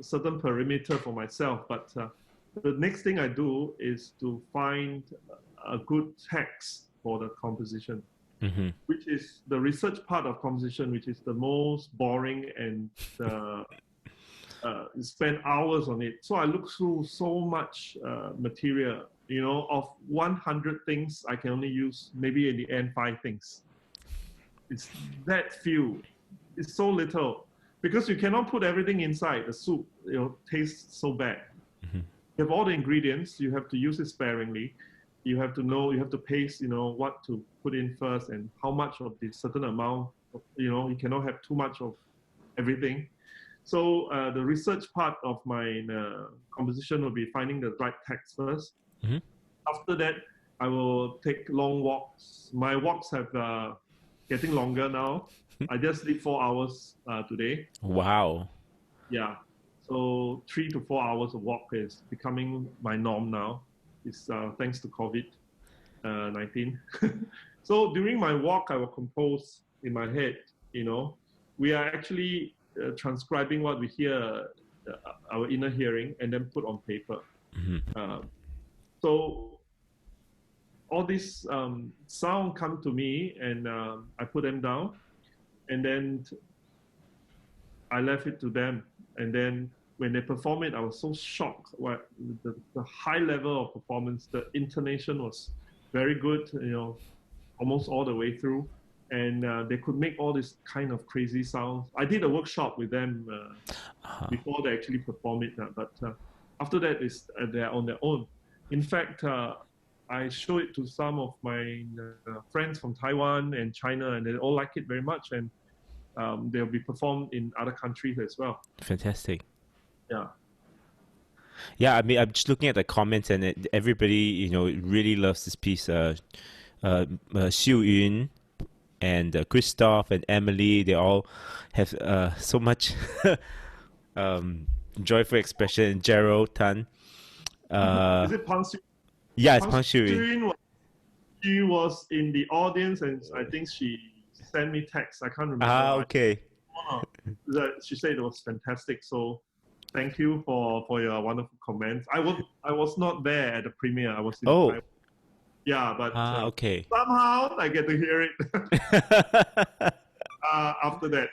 certain perimeter for myself, but the next thing I do is to find a good text for the composition, which is the research part of composition, which is the most boring and spend hours on it. So I look through so much material, of 100 things, I can only use maybe in the end 5 things. It's that few. It's so little because you cannot put everything inside the soup. Tastes so bad. You have all the ingredients. You have to use it sparingly. You have to know. You have to pace. What to put in first and how much of this certain amount. You cannot have too much of everything. So the research part of my composition will be finding the right text first. After that, I will take long walks. My walks have getting longer now. I just did 4 hours today.
Wow.
Yeah. So 3 to 4 hours of walk is becoming my norm now. It's thanks to COVID-19. So during my walk, I will compose in my head. We are actually transcribing what we hear, our inner hearing, and then put on paper. So all these sound come to me, and I put them down, and then I left it to them. And then when they performed it, I was so shocked. The high level of performance, the intonation was very good, almost all the way through. And they could make all this kind of crazy sounds. I did a workshop with them before they actually perform it, but after that, they're on their own. In fact, I show it to some of my friends from Taiwan and China, and they all like it very much. And they'll be performed in other countries as well.
Fantastic.
Yeah.
Yeah, I mean, I'm just looking at the comments, and everybody, really loves this piece. Xiu Yun and Christoph and Emily, they all have so much joyful expression. Gerald Tan.
Is it Pang Xiu?
Yeah, it's Pang Xiu Yun.
She was in the audience, and I think she sent me text. I can't remember.
Okay.
She said it was fantastic. So thank you for your wonderful comments. I was not there at the premiere. I was in Taiwan. Yeah, but
okay.
Somehow I get to hear it after that.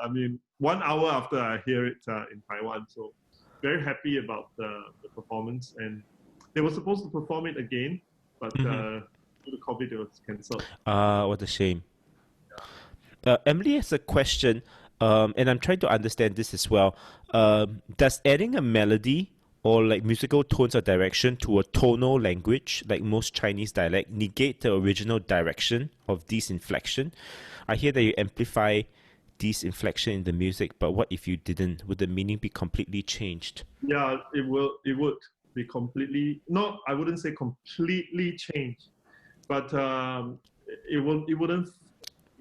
I mean, 1 hour after I hear it in Taiwan. So very happy about the performance. And they were supposed to perform it again, but due to COVID, it was cancelled.
What a shame. Emily has a question, and I'm trying to understand this as well. Does adding a melody or like musical tones or direction to a tonal language, like most Chinese dialect, negate the original direction of these inflection? I hear that you amplify these inflection in the music, but what if you didn't? Would the meaning be completely changed?
Yeah, it would be completely, I wouldn't say completely changed, but it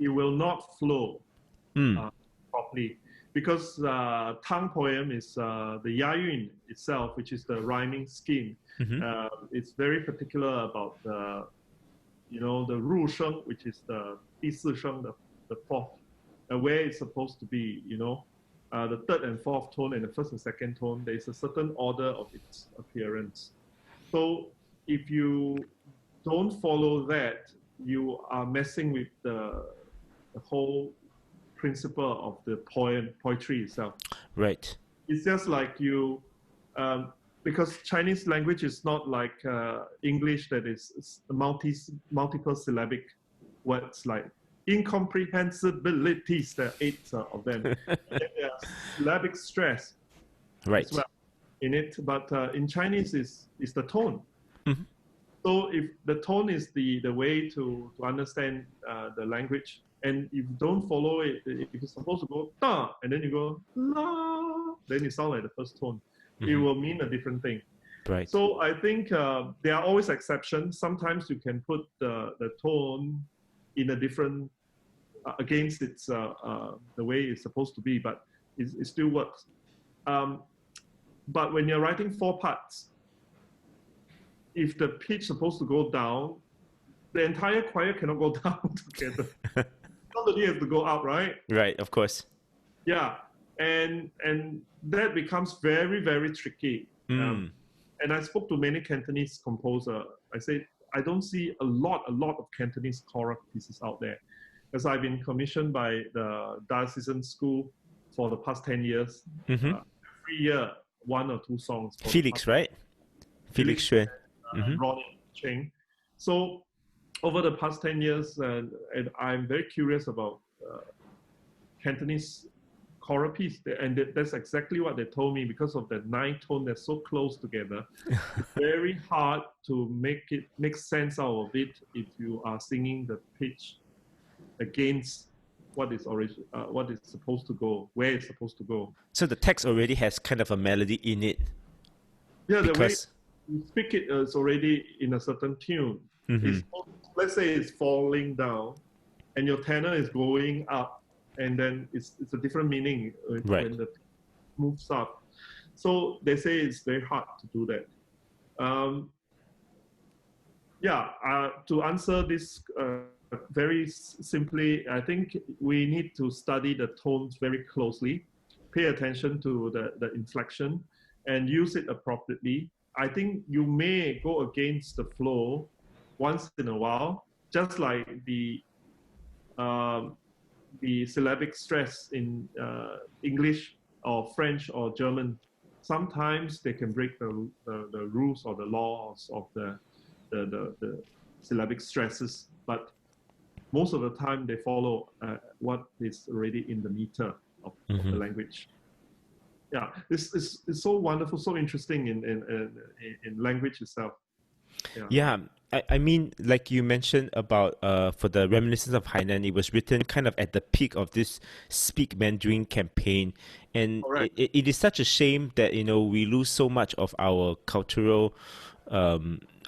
will not flow properly. Because Tang poem is the Yayun itself, which is the rhyming scheme. It's very particular about the Ru Sheng, which is the 第四声, the fourth, where it's supposed to be. The third and fourth tone and the first and second tone. There is a certain order of its appearance. So if you don't follow that, you are messing with the whole principle of the poetry itself.
Right.
It's just like because Chinese language is not like English that is multiple syllabic words like incomprehensibilities. There are 8 of them. There are syllabic stress as well in it, but in Chinese is the tone. So if the tone is the way to understand the language, and if you don't follow it, if you're supposed to go da, and then you go la, then it sounds like the first tone. It will mean a different thing.
Right.
So I think there are always exceptions. Sometimes you can put the tone in a different against its the way it's supposed to be, but it still works. But when you're writing 4 parts, if the pitch is supposed to go down, the entire choir cannot go down together. Somebody has to go up, right?
Right, of course.
Yeah, and that becomes very, very tricky. And I spoke to many Cantonese composers. I said, I don't see a lot of Cantonese choral pieces out there, because I've been commissioned by the diocesan school for the past 10 years. Every year, 1 or 2 songs.
Felix, right? Felix Xuan.
Ronnie Cheng. So over the past 10 years, and I'm very curious about Cantonese choral piece, and that's exactly what they told me. Because of the 9 tone that's so close together, it's very hard to make sense out of it if you are singing the pitch against what is supposed to go, where it's supposed to go.
So the text already has kind of a melody in it.
Yeah, the way you speak it is already in a certain tune. Let's say it's falling down, and your tenor is going up, and then it's a different meaning when the moves up. So they say it's very hard to do that. To answer this very simply, I think we need to study the tones very closely, pay attention to the inflection, and use it appropriately. I think you may go against the flow once in a while, just like the syllabic stress in English or French or German, sometimes they can break the rules or the laws of the syllabic stresses, but most of the time they follow what is already in the meter of the language. Yeah, it's so wonderful, so interesting in language itself.
Yeah, I mean, like you mentioned about for the Reminiscences of Hainan, it was written kind of at the peak of this Speak Mandarin campaign, and it is such a shame that we lose so much of our cultural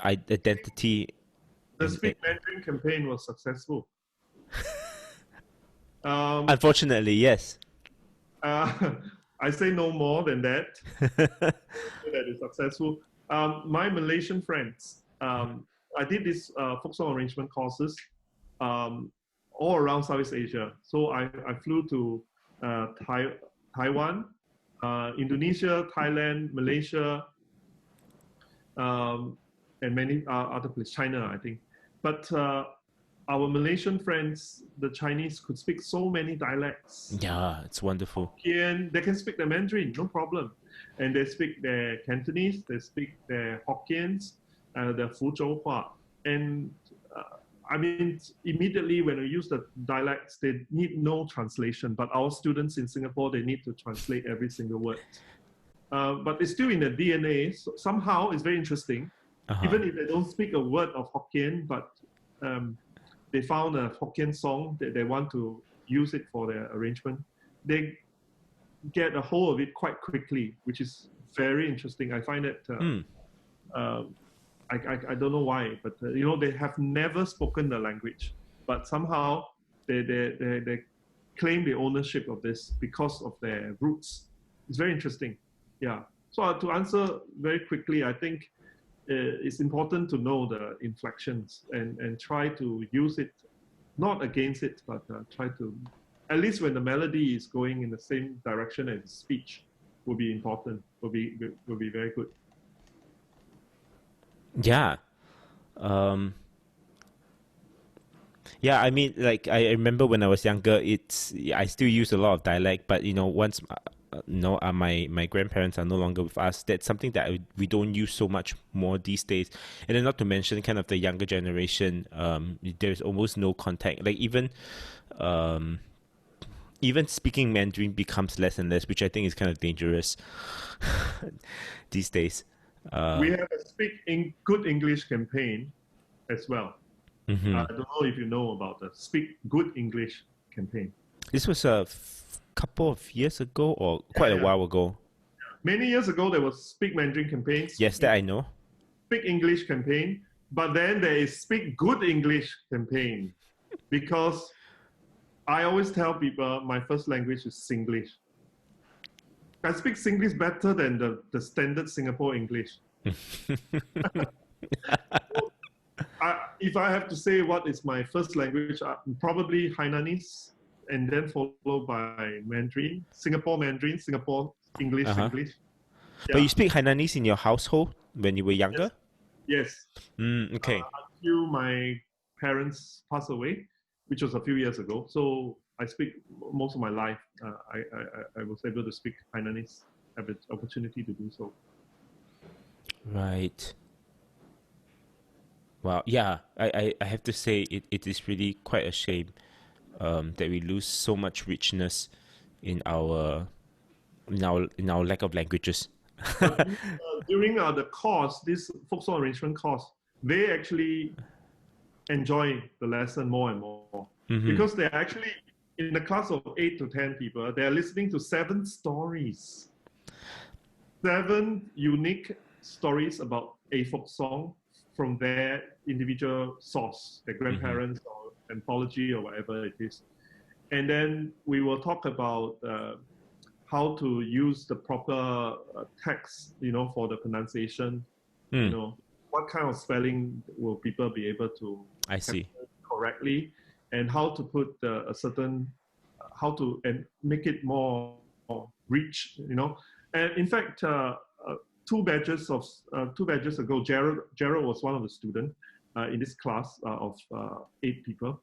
identity.
The Speak Mandarin campaign was successful.
Unfortunately, yes.
I say no more than that. That is successful. My Malaysian friends, I did these folk song arrangement courses all around Southeast Asia. So I flew to Taiwan, Indonesia, Thailand, Malaysia, and many other places, China, I think. But our Malaysian friends, the Chinese, could speak so many dialects.
Yeah, it's wonderful.
Hokkien, they can speak the Mandarin, no problem. And they speak their Cantonese, they speak their Hokkiens, the Fuzhou Hua. And I mean, immediately when we use the dialects, they need no translation. But our students in Singapore, they need to translate every single word. But it's still in the DNA. So somehow, it's very interesting. Even if they don't speak a word of Hokkien, but they found a Hokkien song that they want to use it for their arrangement, they get a hold of it quite quickly, which is very interesting. I find it, I don't know why, but they have never spoken the language, but somehow they claim the ownership of this because of their roots. It's very interesting. Yeah. So to answer very quickly, I think it's important to know the inflections and try to use it, not against it, but try to, at least when the melody is going in the same direction as speech, will be important, will be very good.
Yeah. Yeah, I mean, like I remember when I was younger, I still use a lot of dialect, but once my grandparents are no longer with us, that's something that we don't use so much more these days. And then not to mention kind of the younger generation, there's almost no contact. Like even speaking Mandarin becomes less and less, which I think is kind of dangerous these days.
We have a Speak Good English campaign as well. I don't know if you know about the Speak Good English campaign.
This was a couple of years ago or quite a while ago.
Many years ago, there was Speak Mandarin campaign.
Yes, that I know.
Speak English campaign, but then there is Speak Good English campaign, because I always tell people my first language is Singlish. I speak Singlish better than the standard Singapore English. If I have to say what is my first language, probably Hainanese, and then followed by Mandarin, Singapore English, English.
But you speak Hainanese in your household when you were younger?
Yes.
Okay.
Until my parents passed away, which was a few years ago. So I speak most of my life. I was able to speak Hainanese, have the opportunity to do so.
Right. Wow. Yeah, I have to say it is really quite a shame that we lose so much richness in our lack of languages.
During the course, this folk song arrangement course, they actually enjoy the lesson more and more, because they're actually in a class of 8 to 10 people. They're listening to 7 stories, 7 unique stories about a folk song from their individual source, their grandparents or anthology or whatever it is. And then we will talk about how to use the proper text, for the pronunciation. What kind of spelling will people be able to correctly, and how to put a certain, and make it more rich, And in fact, 2 batches ago, Gerald was one of the students in this class of 8 people,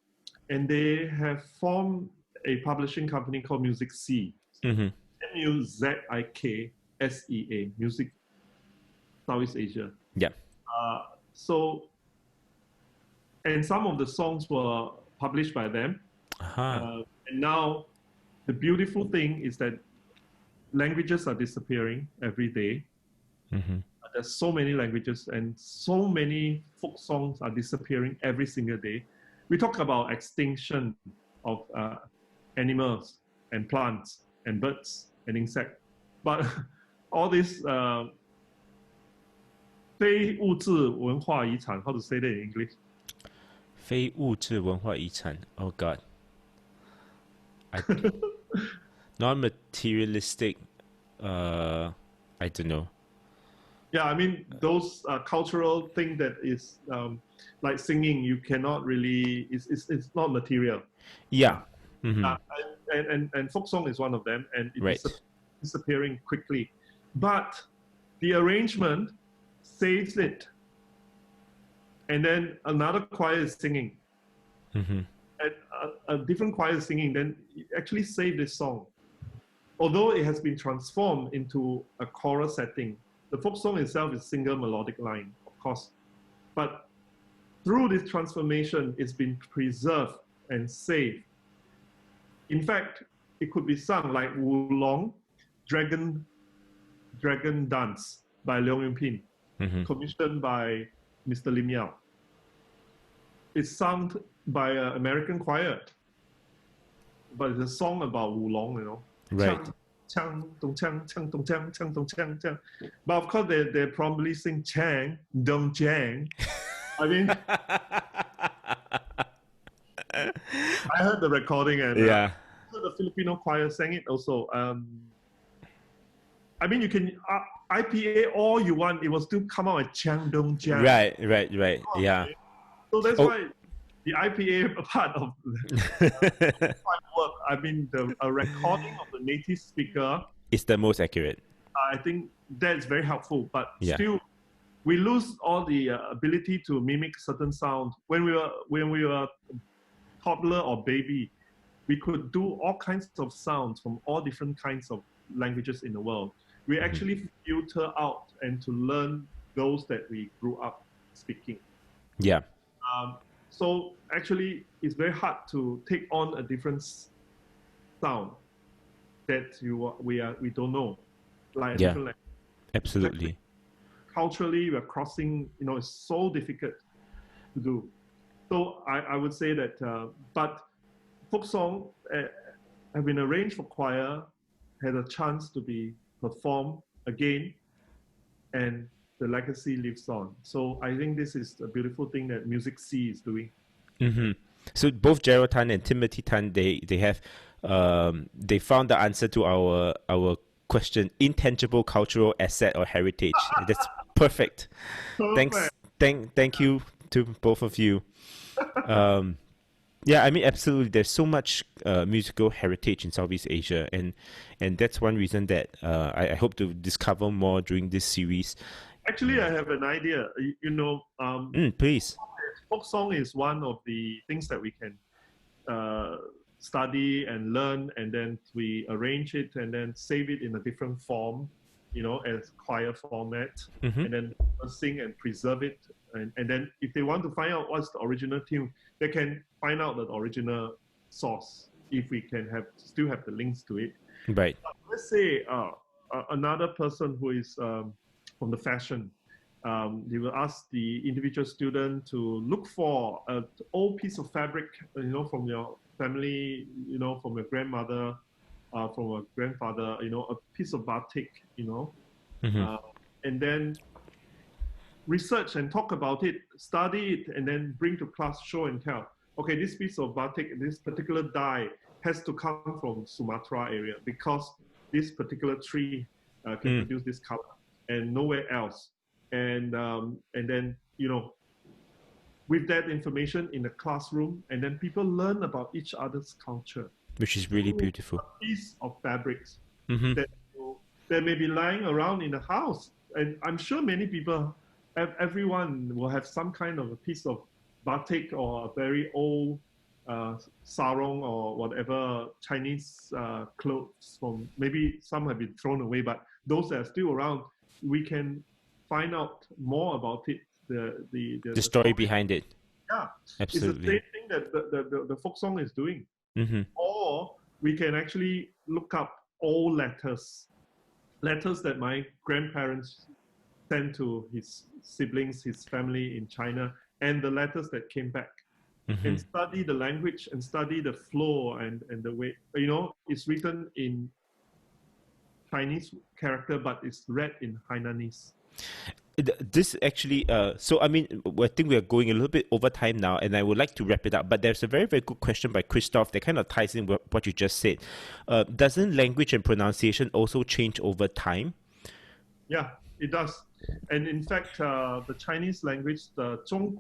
and they have formed a publishing company called Music C. And MUZIKSEA, Music Southeast Asia.
Yeah.
So, and some of the songs were published by them. And now the beautiful thing is that languages are disappearing every day. There's so many languages and so many folk songs are disappearing every single day. We talk about extinction of animals and plants and birds and insects, but all this 非物质文化遗产, how to say that in English?
非物质文化遗产. Oh God. Non-materialistic. I don't know.
Yeah, I mean those cultural thing that is like singing. You cannot really. It's not material.
Yeah.
And folk song is one of them, and it's
Right.
disappearing quickly. But the arrangement saves it, and then another choir is singing, and a different choir is singing. Then it actually saved this song, although it has been transformed into a choral setting. The folk song itself is single melodic line, of course, but through this transformation, it's been preserved and saved. In fact, it could be sung like Wulong, Dragon Dance by Leong Yun Pin, commissioned by Mr. Lim Yao. It's sung by an American choir, but it's a song about Wulong, you know.
Right.
Chang, dong chang, chang, dong chang, chang, dong chang, chang. But of course, they probably sing chang, dong chang. I mean, I heard the recording and
Yeah.
the Filipino choir sang it also. I mean, you can IPA all you want, it will still come out as chang, dong chang.
Right. Yeah.
So that's why the IPA part of the work. I mean, a recording of the native speaker.
It's the most accurate.
I think that's very helpful, but
Yeah.
still, we lose all the ability to mimic certain sound. When we were toddler or baby, we could do all kinds of sounds from all different kinds of languages in the world. We actually filter out and to learn those that we grew up speaking.
Yeah.
So actually, it's very hard to take on a different sound that we don't know, like
Yeah.
different language.
Absolutely.
Culturally, we're crossing. You know, it's so difficult to do. So I would say that, but folk song have been arranged for choir, had a chance to be performed again, and the legacy lives on. So I think this is a beautiful thing that Music C is doing.
So both Gerald Tan and Timothy Tan, they have they found the answer to our question: intangible cultural asset or heritage. That's perfect. Thank you to both of you. Yeah, I mean, absolutely. There's so much musical heritage in Southeast Asia, and that's one reason that I hope to discover more during this series.
Actually, I have an idea. You know,
please.
folk song is one of the things that we can study and learn, and then we arrange it and then save it in a different form, you know, as choir format, and then sing and preserve it. And then if they want to find out what's the original tune, they can find out the original source if we can still have the links to it.
Right.
Let's say another person who is from the fashion, they will ask the individual student to look for an old piece of fabric, you know, from your family, you know, from your grandmother, from a grandfather, you know, a piece of batik, you know, and then research and talk about it, study it, and then bring to class, show and tell. Okay, this piece of batik, this particular dye has to come from Sumatra area because this particular tree can produce this color and nowhere else. And then, you know, with that information in the classroom, and then people learn about each other's culture.
Which is really beautiful.
A piece of fabrics that may be lying around in the house. And I'm sure many people, everyone will have some kind of a piece of batik or a very old sarong or whatever Chinese clothes from, maybe some have been thrown away, but those that are still around, we can find out more about it.
The story behind it.
Yeah,
Absolutely.
it's the same thing that the folk song is doing. Or we can actually look up all letters that my grandparents sent to his siblings, his family in China, and the letters that came back. And study the language and study the flow and the way, it's written in Chinese character, but it's read in Hainanese.
This actually, so I mean, I think we are going a little bit over time now, and I would like to wrap it up. But there's a very, very good question by Christoph that kind of ties in with what you just said. Doesn't language and pronunciation also change over time?
Yeah, it does. And in fact, the Chinese language, the 中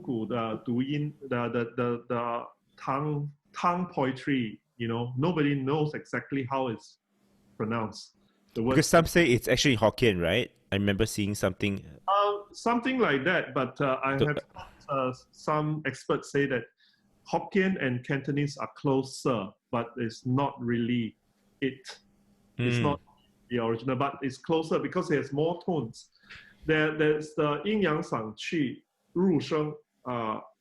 古的读音, the tongue poetry, nobody knows exactly how it's pronounced.
Because some say it's actually Hokkien, right? I remember seeing something.
Something like that, but I have heard some experts say that Hokkien and Cantonese are closer, but it's not really it. It's not the original, but it's closer because it has more tones. There's the yin yang sang qi ru sheng.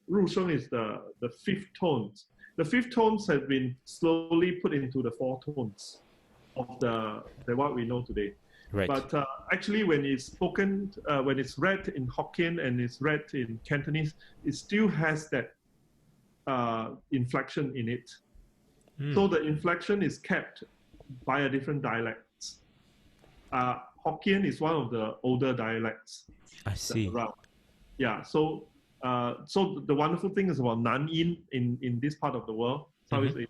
Ru sheng is the fifth tones. The fifth tones have been slowly put into the four tones of the what we know today.
Right.
But actually, when it's spoken, when it's read in Hokkien and it's read in Cantonese, it still has that inflection in it. So the inflection is kept by a different dialects. Hokkien is one of the older dialects.
I see.
Yeah. So the wonderful thing is about Nanyang in this part of the world, Southeast Asia,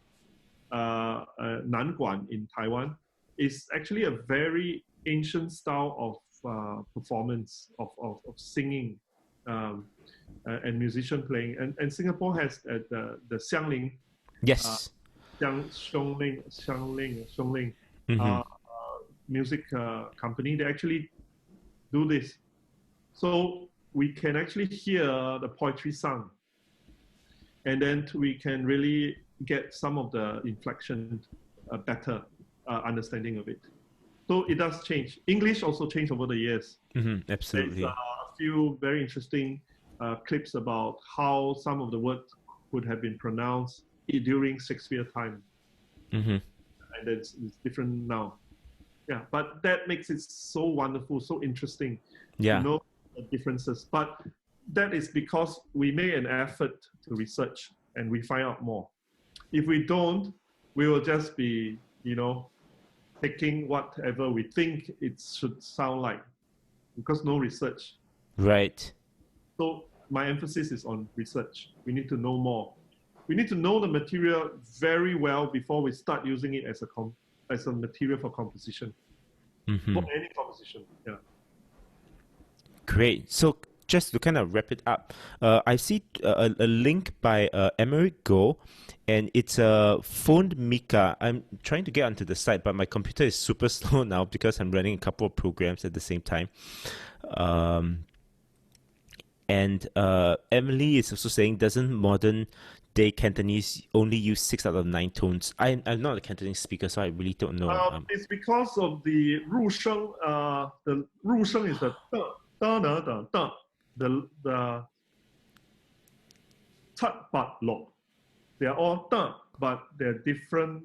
Nanguan in Taiwan, is actually a very ancient style of performance of singing and musician playing. And Singapore has the Xiangling.
Yes.
Xiangling music company. They actually do this. So we can actually hear the poetry sung. And then we can really get some of the inflection, better understanding of it. So it does change. English also changed over the years.
Absolutely.
There's a few very interesting clips about how some of the words would have been pronounced during Shakespeare time. And it's different now. Yeah, but that makes it so wonderful, so interesting to know the differences. But that is because we made an effort to research and we find out more. If we don't, we will just be, taking whatever we think it should sound like, because no research.
Right.
So my emphasis is on research. We need to know more. We need to know the material very well before we start using it as a material for composition. For any composition. Yeah.
Great. So just to kind of wrap it up, I see a link by Zechariah Goh, and it's a phoned Mika. I'm trying to get onto the site, but my computer is super slow now because I'm running a couple of programs at the same time. And Emily is also saying, doesn't modern day Cantonese only use 6 out of 9 tones? I'm not a Cantonese speaker, so I really don't know.
It's because of the ru sheng. The ru sheng is the da da da da. The tat bat lo. They are all da, but they're different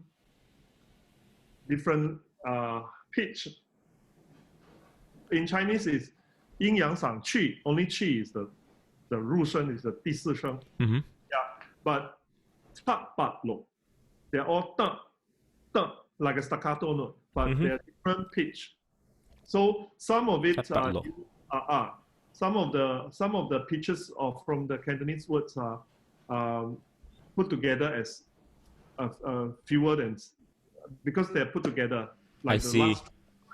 pitch. In Chinese is yin yang sang qi. Only qi is the ru sheng is the 第四声. Yeah, but tat bat lo. They're all da da like a staccato note, but they're different pitch. So some of it some of the pitches from the Cantonese words are put together as fewer than, because they're put together like the last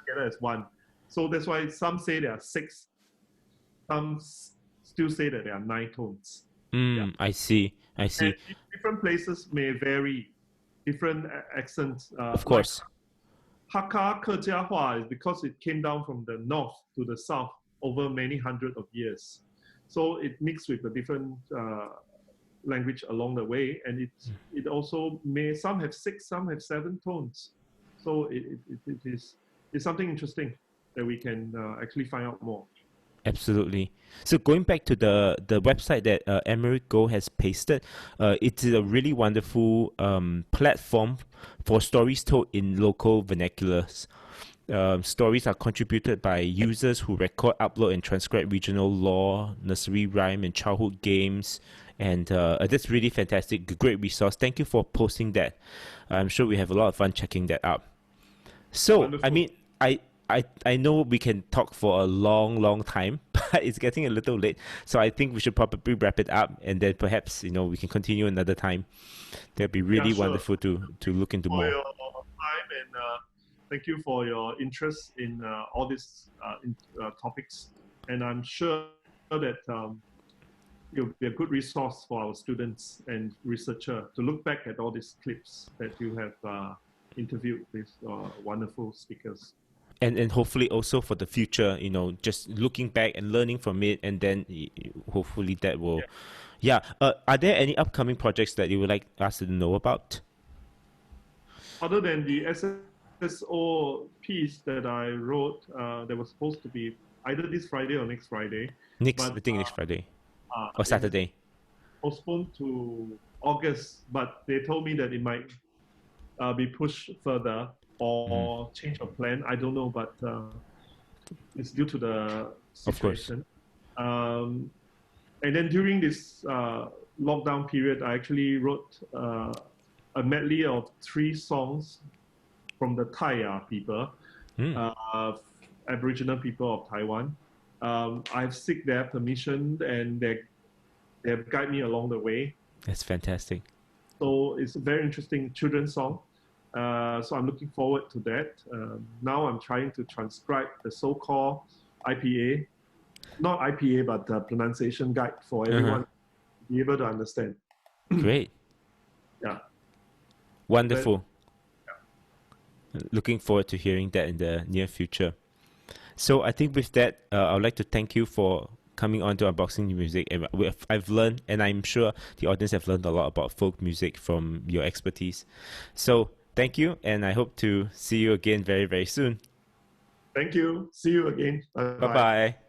together as one. So that's why some say there are 6. Some still say that there are 9 tones.
I see.
And different places may vary, different accents.
Of course.
Like Hakka Kejiahua is because it came down from the north to the south over many hundreds of years. So it mixed with the different language along the way, and it also some have 6, some have 7 tones. So it's something interesting that we can actually find out more.
Absolutely. So going back to the website that Emerick Goh has pasted, it's a really wonderful platform for stories told in local vernaculars. Stories are contributed by users who record, upload, and transcribe regional lore, nursery rhyme, and childhood games. And that's really fantastic. Great resource. Thank you for posting that. I'm sure we have a lot of fun checking that out. So,
Wonderful.
I mean, I know we can talk for a long time, but it's getting a little late. So I think we should probably wrap it up, and then perhaps we can continue another time. That'd be really wonderful to look into more.
For your time, and thank you for your interest in all these topics. And I'm sure that it'll be a good resource for our students and researchers to look back at all these clips that you have interviewed with wonderful speakers.
And hopefully also for the future, just looking back and learning from it, and then hopefully that will, are there any upcoming projects that you would like us to know about?
Other than the SSO piece that I wrote, that was supposed to be either this Friday or next Friday.
I think next Friday or Saturday.
Postponed to August, but they told me that it might be pushed further or change of plan. I don't know, but it's due to the situation. And then during this lockdown period, I actually wrote a medley of 3 songs from the Thai people, Aboriginal people of Taiwan. I've sought their permission, and they have guided me along the way.
That's fantastic.
So it's a very interesting children's song. So I'm looking forward to that. Now I'm trying to transcribe the so-called IPA, not IPA, but the pronunciation guide for everyone to be able to understand.
Great.
Yeah.
Wonderful. Looking forward to hearing that in the near future. So I think with that, I would like to thank you for coming on to Unboxing New Music. And I've learned, and I'm sure the audience have learned a lot about folk music from your expertise. So thank you, and I hope to see you again very, very soon.
Thank you. See you again.
Bye-bye.